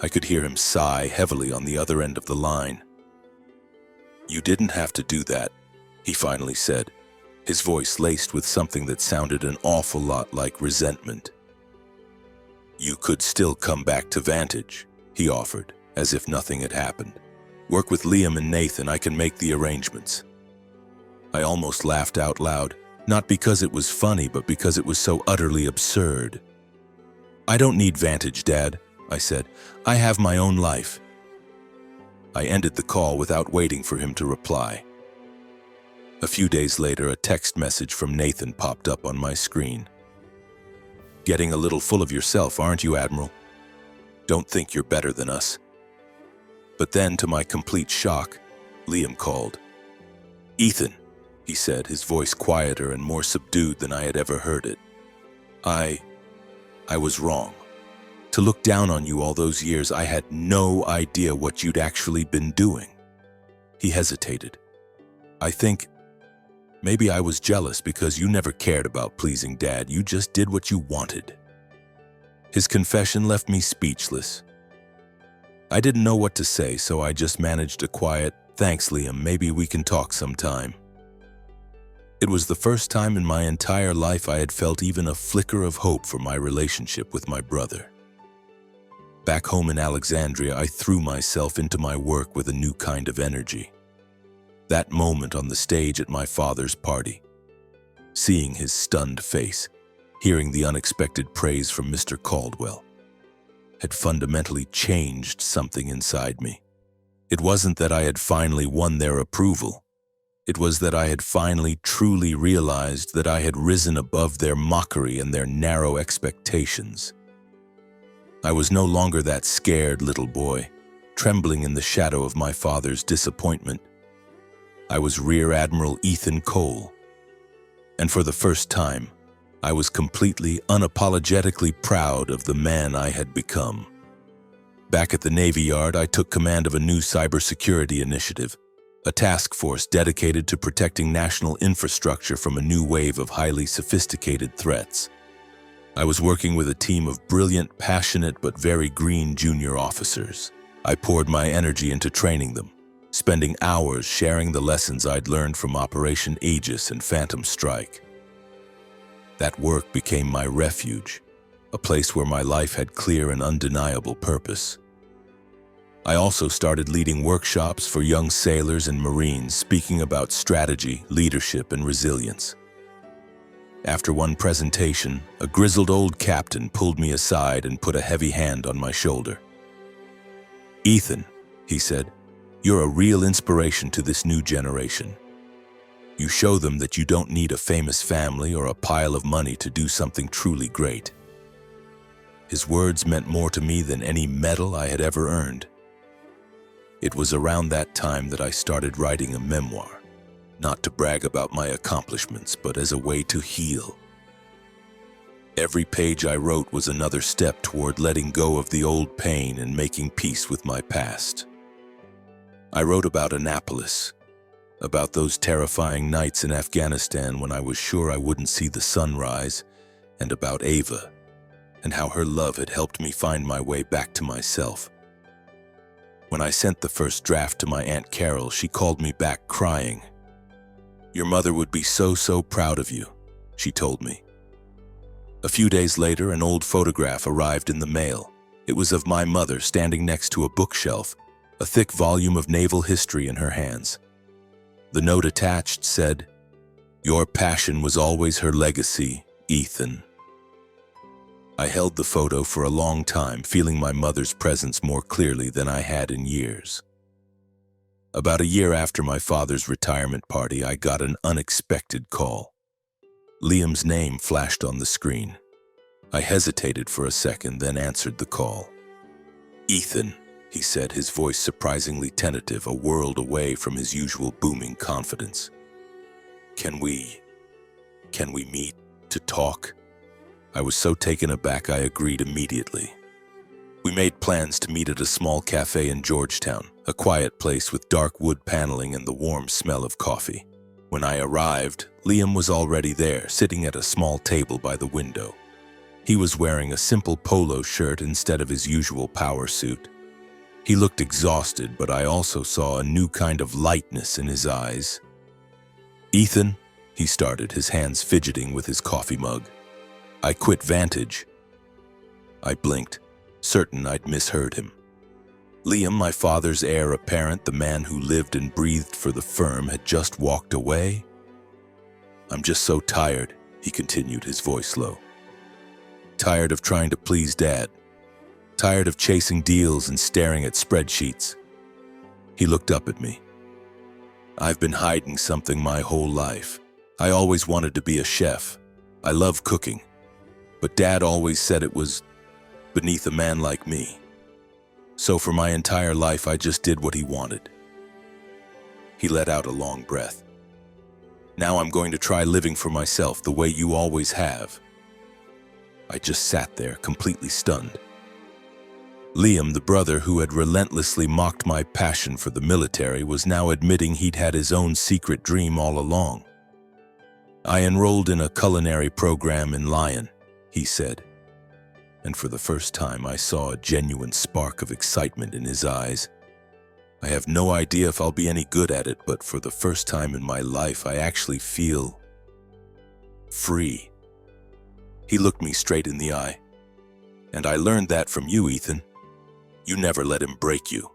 I could hear him sigh heavily on the other end of the line. "You didn't have to do that," he finally said, his voice laced with something that sounded an awful lot like resentment. "You could still come back to Vantage," he offered, as if nothing had happened. "Work with Liam and Nathan, I can make the arrangements." I almost laughed out loud, not because it was funny, but because it was so utterly absurd. "I don't need Vantage, Dad," I said. "I have my own life." I ended the call without waiting for him to reply. A few days later, a text message from Nathan popped up on my screen. "Getting a little full of yourself, aren't you, Admiral? Don't think you're better than us." But then, to my complete shock, Liam called. "Ethan," he said, his voice quieter and more subdued than I had ever heard it. I was wrong. To look down on you all those years, I had no idea what you'd actually been doing." He hesitated. "I think maybe I was jealous because you never cared about pleasing Dad. You just did what you wanted." His confession left me speechless. I didn't know what to say, so I just managed a quiet, "Thanks, Liam, maybe we can talk sometime." It was the first time in my entire life I had felt even a flicker of hope for my relationship with my brother. Back home in Alexandria, I threw myself into my work with a new kind of energy. That moment on the stage at my father's party, seeing his stunned face, hearing the unexpected praise from Mr. Caldwell, had fundamentally changed something inside me. It wasn't that I had finally won their approval. It was that I had finally truly realized that I had risen above their mockery and their narrow expectations. I was no longer that scared little boy, trembling in the shadow of my father's disappointment. I was Rear Admiral Ethan Cole, and for the first time, I was completely, unapologetically proud of the man I had become. Back at the Navy Yard, I took command of a new cybersecurity initiative, a task force dedicated to protecting national infrastructure from a new wave of highly sophisticated threats. I was working with a team of brilliant, passionate, but very green junior officers. I poured my energy into training them, spending hours sharing the lessons I'd learned from Operation Aegis and Phantom Strike. That work became my refuge, a place where my life had clear and undeniable purpose. I also started leading workshops for young sailors and Marines, speaking about strategy, leadership, and resilience. After one presentation, a grizzled old captain pulled me aside and put a heavy hand on my shoulder. "Ethan," he said, "you're a real inspiration to this new generation. You show them that you don't need a famous family or a pile of money to do something truly great." His words meant more to me than any medal I had ever earned. It was around that time that I started writing a memoir, not to brag about my accomplishments, but as a way to heal. Every page I wrote was another step toward letting go of the old pain and making peace with my past. I wrote about Annapolis, about those terrifying nights in Afghanistan when I was sure I wouldn't see the sunrise, and about Ava, and how her love had helped me find my way back to myself. When I sent the first draft to my Aunt Carol, she called me back crying. "Your mother would be so proud of you," she told me. A few days later, an old photograph arrived in the mail. It was of my mother standing next to a bookshelf, a thick volume of naval history in her hands. The note attached said, "Your passion was always her legacy, Ethan." I held the photo for a long time, feeling my mother's presence more clearly than I had in years. About a year after my father's retirement party, I got an unexpected call. Liam's name flashed on the screen. I hesitated for a second, then answered the call. "Ethan," he said, his voice surprisingly tentative, a world away from his usual booming confidence. Can we meet to talk?" I was so taken aback I agreed immediately. We made plans to meet at a small cafe in Georgetown, a quiet place with dark wood paneling and the warm smell of coffee. When I arrived, Liam was already there, sitting at a small table by the window. He was wearing a simple polo shirt instead of his usual power suit. He looked exhausted, but I also saw a new kind of lightness in his eyes. "Ethan," he started, his hands fidgeting with his coffee mug. "I quit Vantage." I blinked, certain I'd misheard him. Liam, my father's heir apparent, the man who lived and breathed for the firm, had just walked away? "I'm just so tired," he continued, his voice low. "Tired of trying to please Dad. Tired of chasing deals and staring at spreadsheets." He looked up at me. "I've been hiding something my whole life. I always wanted to be a chef. I love cooking. But Dad always said it was beneath a man like me. So for my entire life, I just did what he wanted." He let out a long breath. "Now I'm going to try living for myself the way you always have." I just sat there, completely stunned. Liam, the brother who had relentlessly mocked my passion for the military, was now admitting he'd had his own secret dream all along. "I enrolled in a culinary program in Lyon," he said. And for the first time, I saw a genuine spark of excitement in his eyes. "I have no idea if I'll be any good at it, but for the first time in my life, I actually feel free." He looked me straight in the eye. "And I learned that from you, Ethan. You never let him break you."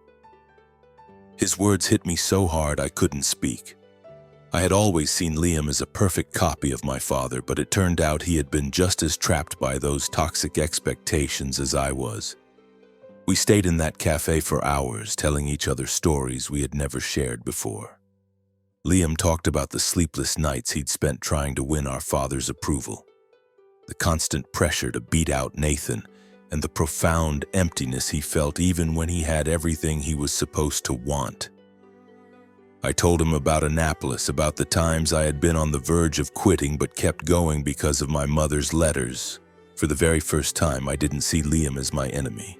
His words hit me so hard I couldn't speak. I had always seen Liam as a perfect copy of my father, but it turned out he had been just as trapped by those toxic expectations as I was. We stayed in that cafe for hours, telling each other stories we had never shared before. Liam talked about the sleepless nights he'd spent trying to win our father's approval, the constant pressure to beat out Nathan, and the profound emptiness he felt even when he had everything he was supposed to want. I told him about Annapolis, about the times I had been on the verge of quitting but kept going because of my mother's letters. For the very first time, I didn't see Liam as my enemy.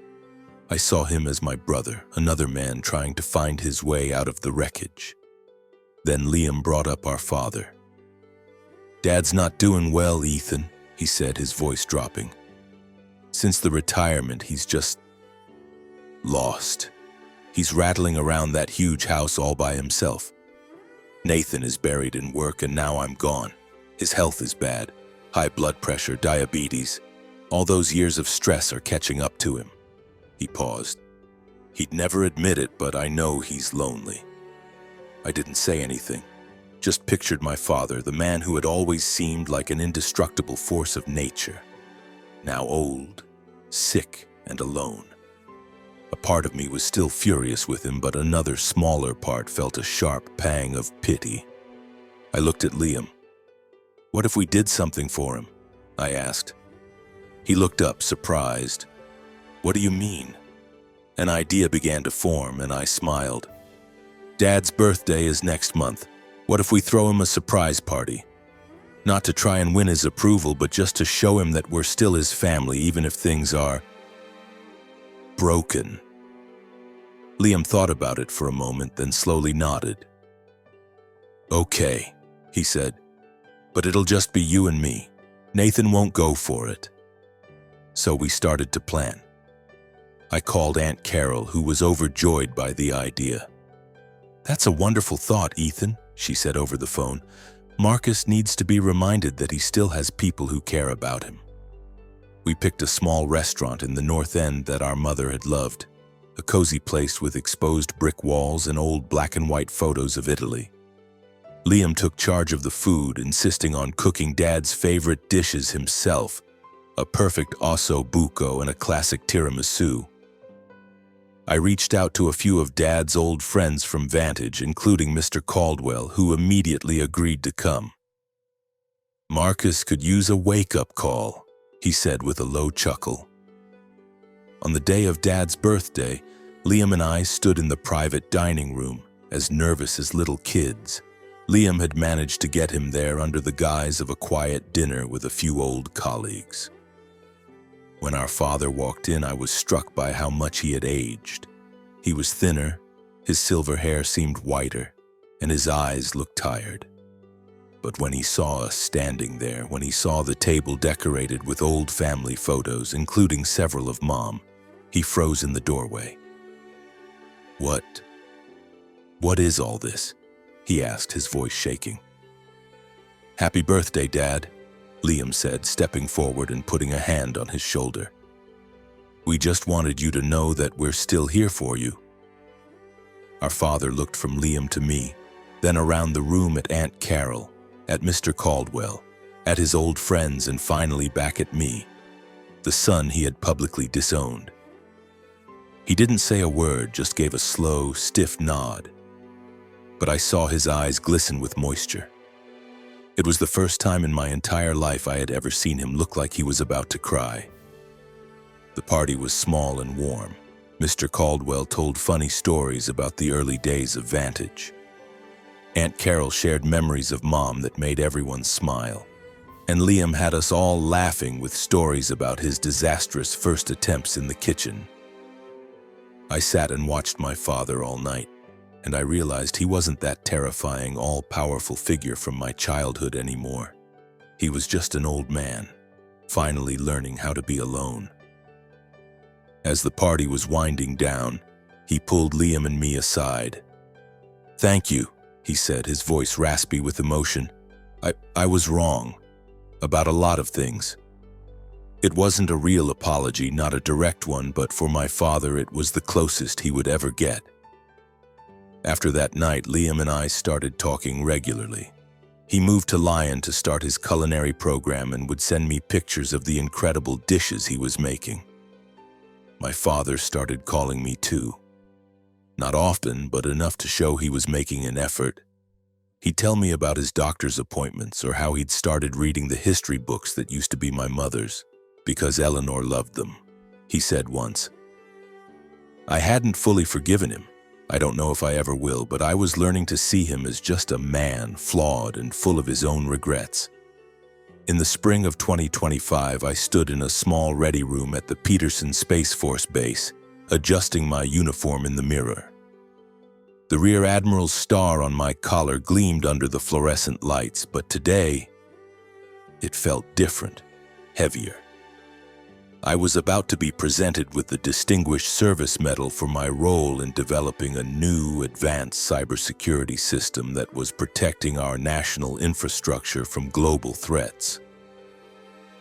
I saw him as my brother, another man trying to find his way out of the wreckage. Then Liam brought up our father. "Dad's not doing well, Ethan," he said, his voice dropping. "Since the retirement, he's just lost. He's rattling around that huge house all by himself. Nathan is buried in work and now I'm gone. His health is bad. High blood pressure, diabetes. All those years of stress are catching up to him." He paused. He'd never admit it, but I know he's lonely. I didn't say anything, just pictured my father, the man who had always seemed like an indestructible force of nature, now old, sick, and alone. A part of me was still furious with him, but another smaller part felt a sharp pang of pity. I looked at Liam. "What if we did something for him?" I asked. He looked up, surprised. "What do you mean?" An idea began to form, and I smiled. "Dad's birthday is next month. What if we throw him a surprise party? Not to try and win his approval, but just to show him that we're still his family, even if things are broken." Liam thought about it for a moment, then slowly nodded. "Okay," he said, "but it'll just be you and me. Nathan won't go for it." So we started to plan. I called Aunt Carol, who was overjoyed by the idea. "That's a wonderful thought, Ethan," she said over the phone. "Marcus needs to be reminded that he still has people who care about him." We picked a small restaurant in the North End that our mother had loved, a cozy place with exposed brick walls and old black and white photos of Italy. Liam took charge of the food, insisting on cooking Dad's favorite dishes himself, a perfect osso buco and a classic tiramisu. I reached out to a few of Dad's old friends from Vantage, including Mr. Caldwell, who immediately agreed to come. "Marcus could use a wake-up call," he said with a low chuckle. On the day of Dad's birthday, Liam and I stood in the private dining room, as nervous as little kids. Liam had managed to get him there under the guise of a quiet dinner with a few old colleagues. When our father walked in, I was struck by how much he had aged. He was thinner, his silver hair seemed whiter, and his eyes looked tired. But when he saw us standing there, when he saw the table decorated with old family photos, including several of Mom, he froze in the doorway. What is all this?" he asked, his voice shaking. "Happy birthday, Dad," Liam said, stepping forward and putting a hand on his shoulder. "We just wanted you to know that we're still here for you." Our father looked from Liam to me, then around the room at Aunt Carol, at Mr. Caldwell, at his old friends, and finally back at me, the son he had publicly disowned. He didn't say a word, just gave a slow, stiff nod. But I saw his eyes glisten with moisture. It was the first time in my entire life I had ever seen him look like he was about to cry. The party was small and warm. Mr. Caldwell told funny stories about the early days of Vantage. Aunt Carol shared memories of Mom that made everyone smile. And Liam had us all laughing with stories about his disastrous first attempts in the kitchen. I sat and watched my father all night, and I realized he wasn't that terrifying, all-powerful figure from my childhood anymore. He was just an old man, finally learning how to be alone. As the party was winding down, he pulled Liam and me aside. "Thank you," he said, his voice raspy with emotion. I was wrong about a lot of things. It wasn't a real apology, not a direct one, but for my father it was the closest he would ever get. After that night, Liam and I started talking regularly. He moved to Lyon to start his culinary program and would send me pictures of the incredible dishes he was making. My father started calling me too. Not often, but enough to show he was making an effort. He'd tell me about his doctor's appointments or how he'd started reading the history books that used to be my mother's, because Eleanor loved them. He said once. I hadn't fully forgiven him. I don't know if I ever will, but I was learning to see him as just a man, flawed and full of his own regrets. In the spring of 2025, I stood in a small ready room at the Peterson Space Force Base, adjusting my uniform in the mirror. The Rear Admiral's star on my collar gleamed under the fluorescent lights, but today, it felt different, heavier. I was about to be presented with the Distinguished Service Medal for my role in developing a new, advanced cybersecurity system that was protecting our national infrastructure from global threats.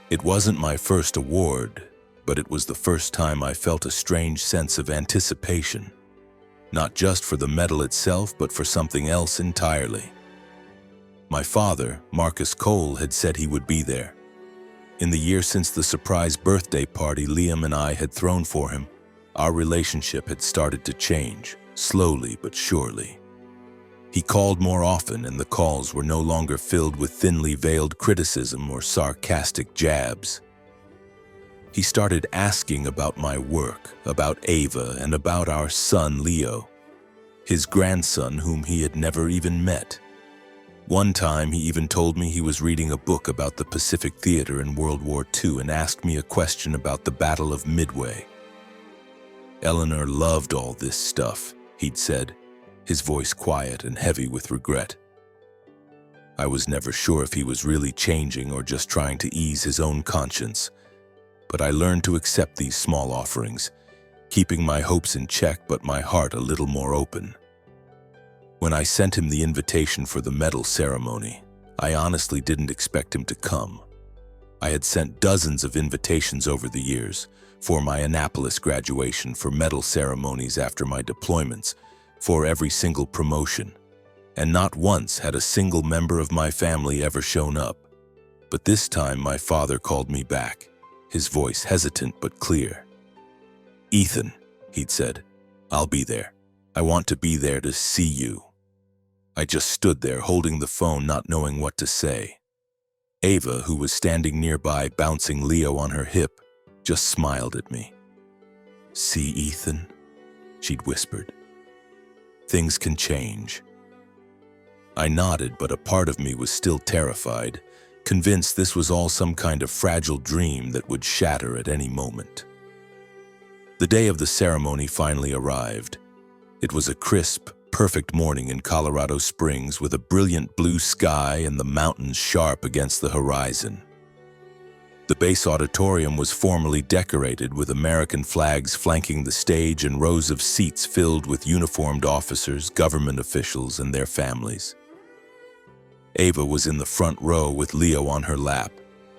It wasn't my first award, but it was the first time I felt a strange sense of anticipation. Not just for the medal itself, but for something else entirely. My father, Marcus Cole, had said he would be there. In the year since the surprise birthday party Liam and I had thrown for him, our relationship had started to change, slowly but surely. He called more often, and the calls were no longer filled with thinly veiled criticism or sarcastic jabs. He started asking about my work, about Ava, and about our son Leo, his grandson whom he had never even met. One time he even told me he was reading a book about the Pacific Theater in World War II and asked me a question about the Battle of Midway. Eleanor loved all this stuff, he'd said, his voice quiet and heavy with regret. I was never sure if he was really changing or just trying to ease his own conscience. But I learned to accept these small offerings, keeping my hopes in check but my heart a little more open. When I sent him the invitation for the medal ceremony, I honestly didn't expect him to come. I had sent dozens of invitations over the years, for my Annapolis graduation, for medal ceremonies after my deployments, for every single promotion, and not once had a single member of my family ever shown up. But this time my father called me back, his voice hesitant but clear. Ethan, he'd said, I'll be there. I want to be there to see you. I just stood there holding the phone, not knowing what to say. Ava, who was standing nearby bouncing Leo on her hip, just smiled at me. See, Ethan, she'd whispered. Things can change. I nodded, but a part of me was still terrified, convinced this was all some kind of fragile dream that would shatter at any moment. The day of the ceremony finally arrived. It was a crisp, perfect morning in Colorado Springs with a brilliant blue sky and the mountains sharp against the horizon. The base auditorium was formally decorated with American flags flanking the stage and rows of seats filled with uniformed officers, government officials, and their families. Ava was in the front row with Leo on her lap.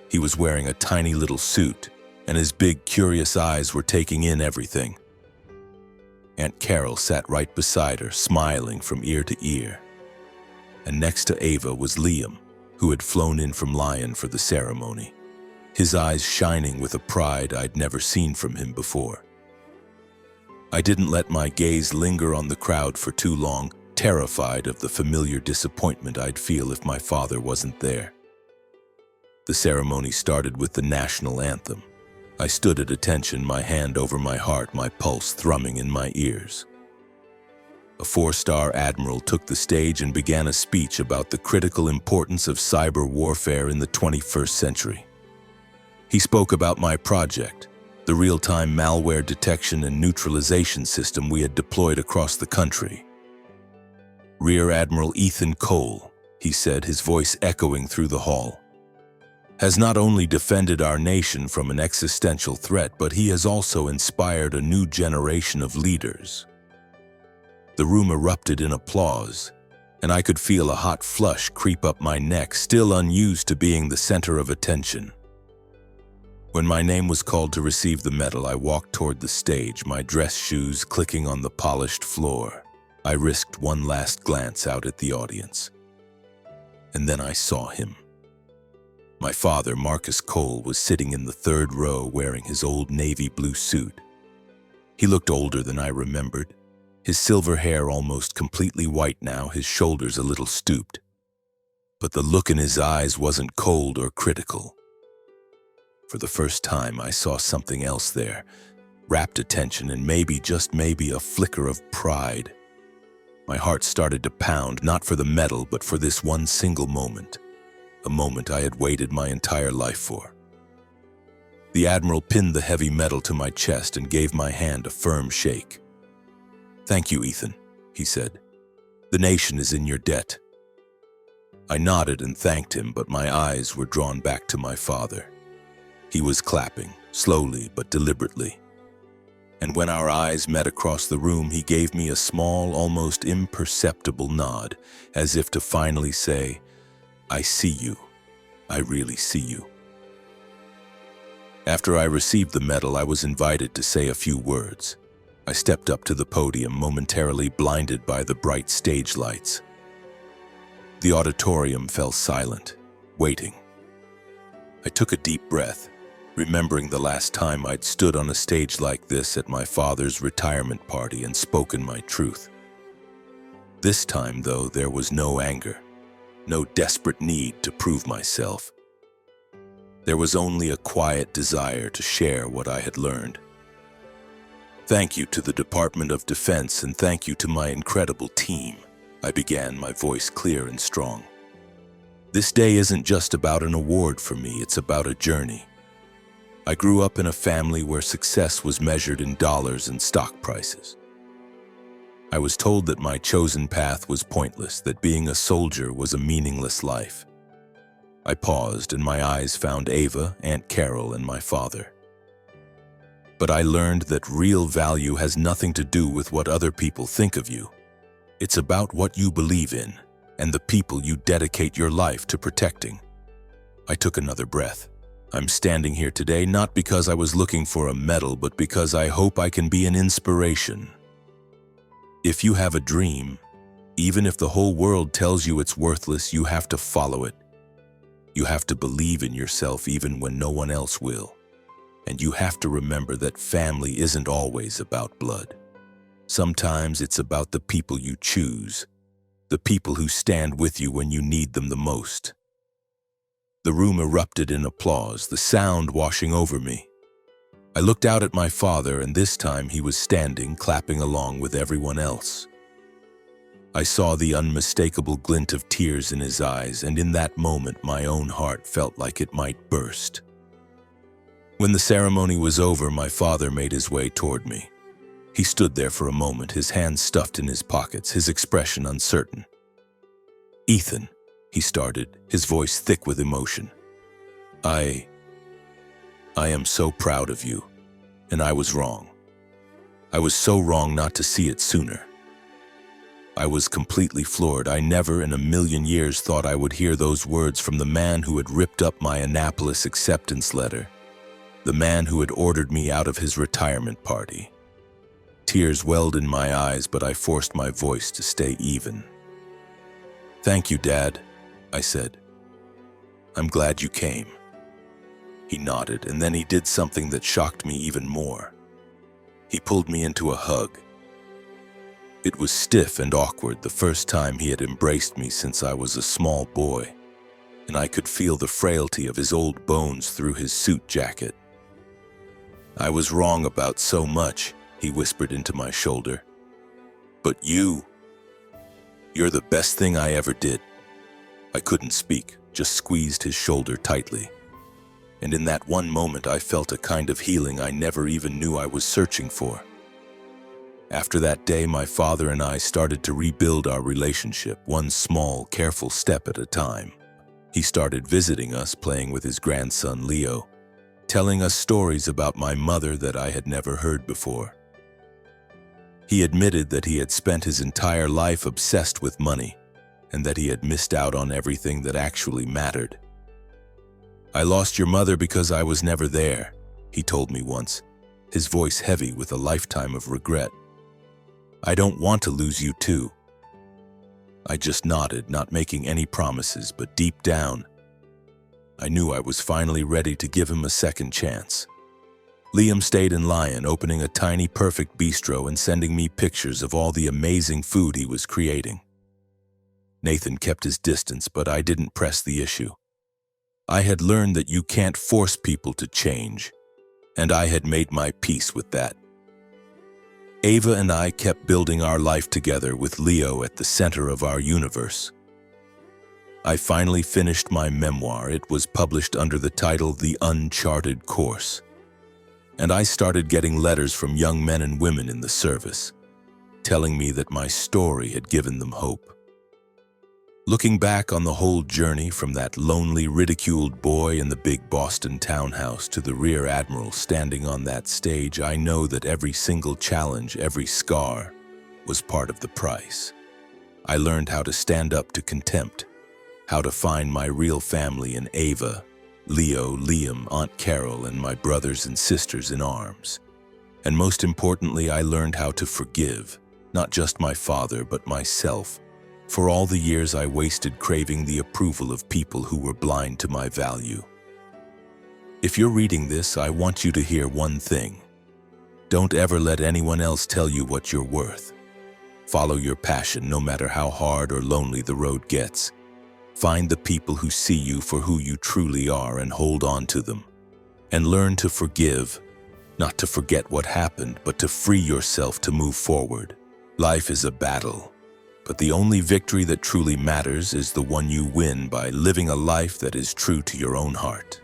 He was wearing a tiny little suit, and his big, curious eyes were taking in everything. Aunt Carol sat right beside her, smiling from ear to ear. And next to Ava was Liam, who had flown in from Lyon for the ceremony, his eyes shining with a pride I'd never seen from him before. I didn't let my gaze linger on the crowd for too long, terrified of the familiar disappointment I'd feel if my father wasn't there. The ceremony started with the national anthem. I stood at attention, my hand over my heart, my pulse thrumming in my ears. A 4-star admiral took the stage and began a speech about the critical importance of cyber warfare in the 21st century. He spoke about my project, the real-time malware detection and neutralization system we had deployed across the country. Rear Admiral Ethan Cole, he said, his voice echoing through the hall, has not only defended our nation from an existential threat, but he has also inspired a new generation of leaders. The room erupted in applause, and I could feel a hot flush creep up my neck, still unused to being the center of attention. When my name was called to receive the medal, I walked toward the stage, my dress shoes clicking on the polished floor. I risked one last glance out at the audience. And then I saw him. My father, Marcus Cole, was sitting in the 3rd row wearing his old navy blue suit. He looked older than I remembered, his silver hair almost completely white now, his shoulders a little stooped. But the look in his eyes wasn't cold or critical. For the first time, I saw something else there, rapt attention and maybe, just maybe, a flicker of pride. My heart started to pound, not for the medal, but for this one single moment, a moment I had waited my entire life for. The Admiral pinned the heavy medal to my chest and gave my hand a firm shake. "Thank you, Ethan," he said. "The nation is in your debt." I nodded and thanked him, but my eyes were drawn back to my father. He was clapping, slowly but deliberately. And when our eyes met across the room, he gave me a small, almost imperceptible nod, as if to finally say, "I see you. I really see you." After I received the medal, I was invited to say a few words. I stepped up to the podium, momentarily blinded by the bright stage lights. The auditorium fell silent, waiting. I took a deep breath, remembering the last time I'd stood on a stage like this at my father's retirement party and spoken my truth. This time, though, there was no anger, no desperate need to prove myself. There was only a quiet desire to share what I had learned. "Thank you to the Department of Defense and thank you to my incredible team," I began, my voice clear and strong. "This day isn't just about an award for me, it's about a journey. I grew up in a family where success was measured in dollars and stock prices. I was told that my chosen path was pointless, that being a soldier was a meaningless life. I paused and my eyes found Ava, Aunt Carol, and my father. But I learned that real value has nothing to do with what other people think of you. It's about what you believe in and the people you dedicate your life to protecting." I took another breath. I'm standing here today not because I was looking for a medal, but because I hope I can be an inspiration. If you have a dream, even if the whole world tells you it's worthless, you have to follow it. You have to believe in yourself even when no one else will. And you have to remember that family isn't always about blood. Sometimes it's about the people you choose, the people who stand with you when you need them the most. The room erupted in applause, the sound washing over me. I looked out at my father, and this time he was standing, clapping along with everyone else. I saw the unmistakable glint of tears in his eyes, and in that moment my own heart felt like it might burst. When the ceremony was over, my father made his way toward me. He stood there for a moment, his hands stuffed in his pockets, his expression uncertain. "Ethan," he started, his voice thick with emotion. I am so proud of you, and I was wrong. I was so wrong not to see it sooner. I was completely floored. I never in a million years thought I would hear those words from the man who had ripped up my Annapolis acceptance letter, the man who had ordered me out of his retirement party. Tears welled in my eyes, but I forced my voice to stay even. "Thank you, Dad," I said. "I'm glad you came." He nodded, and then he did something that shocked me even more. He pulled me into a hug. It was stiff and awkward, the first time he had embraced me since I was a small boy, and I could feel the frailty of his old bones through his suit jacket. "I was wrong about so much," he whispered into my shoulder. "But you're the best thing I ever did." I couldn't speak, just squeezed his shoulder tightly. And in that one moment I felt a kind of healing I never even knew I was searching for. After that day, my father and I started to rebuild our relationship, one small, careful step at a time. He started visiting us, playing with his grandson Leo, telling us stories about my mother that I had never heard before. He admitted that he had spent his entire life obsessed with money, and that he had missed out on everything that actually mattered. "I lost your mother because I was never there," he told me once, his voice heavy with a lifetime of regret. "I don't want to lose you too." I just nodded, not making any promises, but deep down, I knew I was finally ready to give him a second chance. Liam stayed in Lyon, opening a tiny perfect bistro and sending me pictures of all the amazing food he was creating. Nathan kept his distance, but I didn't press the issue. I had learned that you can't force people to change, and I had made my peace with that. Ava and I kept building our life together with Leo at the center of our universe. I finally finished my memoir. It was published under the title The Uncharted Course. And I started getting letters from young men and women in the service, telling me that my story had given them hope. Looking back on the whole journey, from that lonely, ridiculed boy in the big Boston townhouse to the rear admiral standing on that stage, I know that every single challenge, every scar, was part of the price. I learned how to stand up to contempt, how to find my real family in Ava, Leo, Liam, Aunt Carol, and my brothers and sisters in arms. And most importantly, I learned how to forgive, not just my father, but myself, for all the years I wasted craving the approval of people who were blind to my value. If you're reading this, I want you to hear one thing. Don't ever let anyone else tell you what you're worth. Follow your passion, no matter how hard or lonely the road gets. Find the people who see you for who you truly are and hold on to them. And learn to forgive, not to forget what happened, but to free yourself to move forward. Life is a battle, but the only victory that truly matters is the one you win by living a life that is true to your own heart.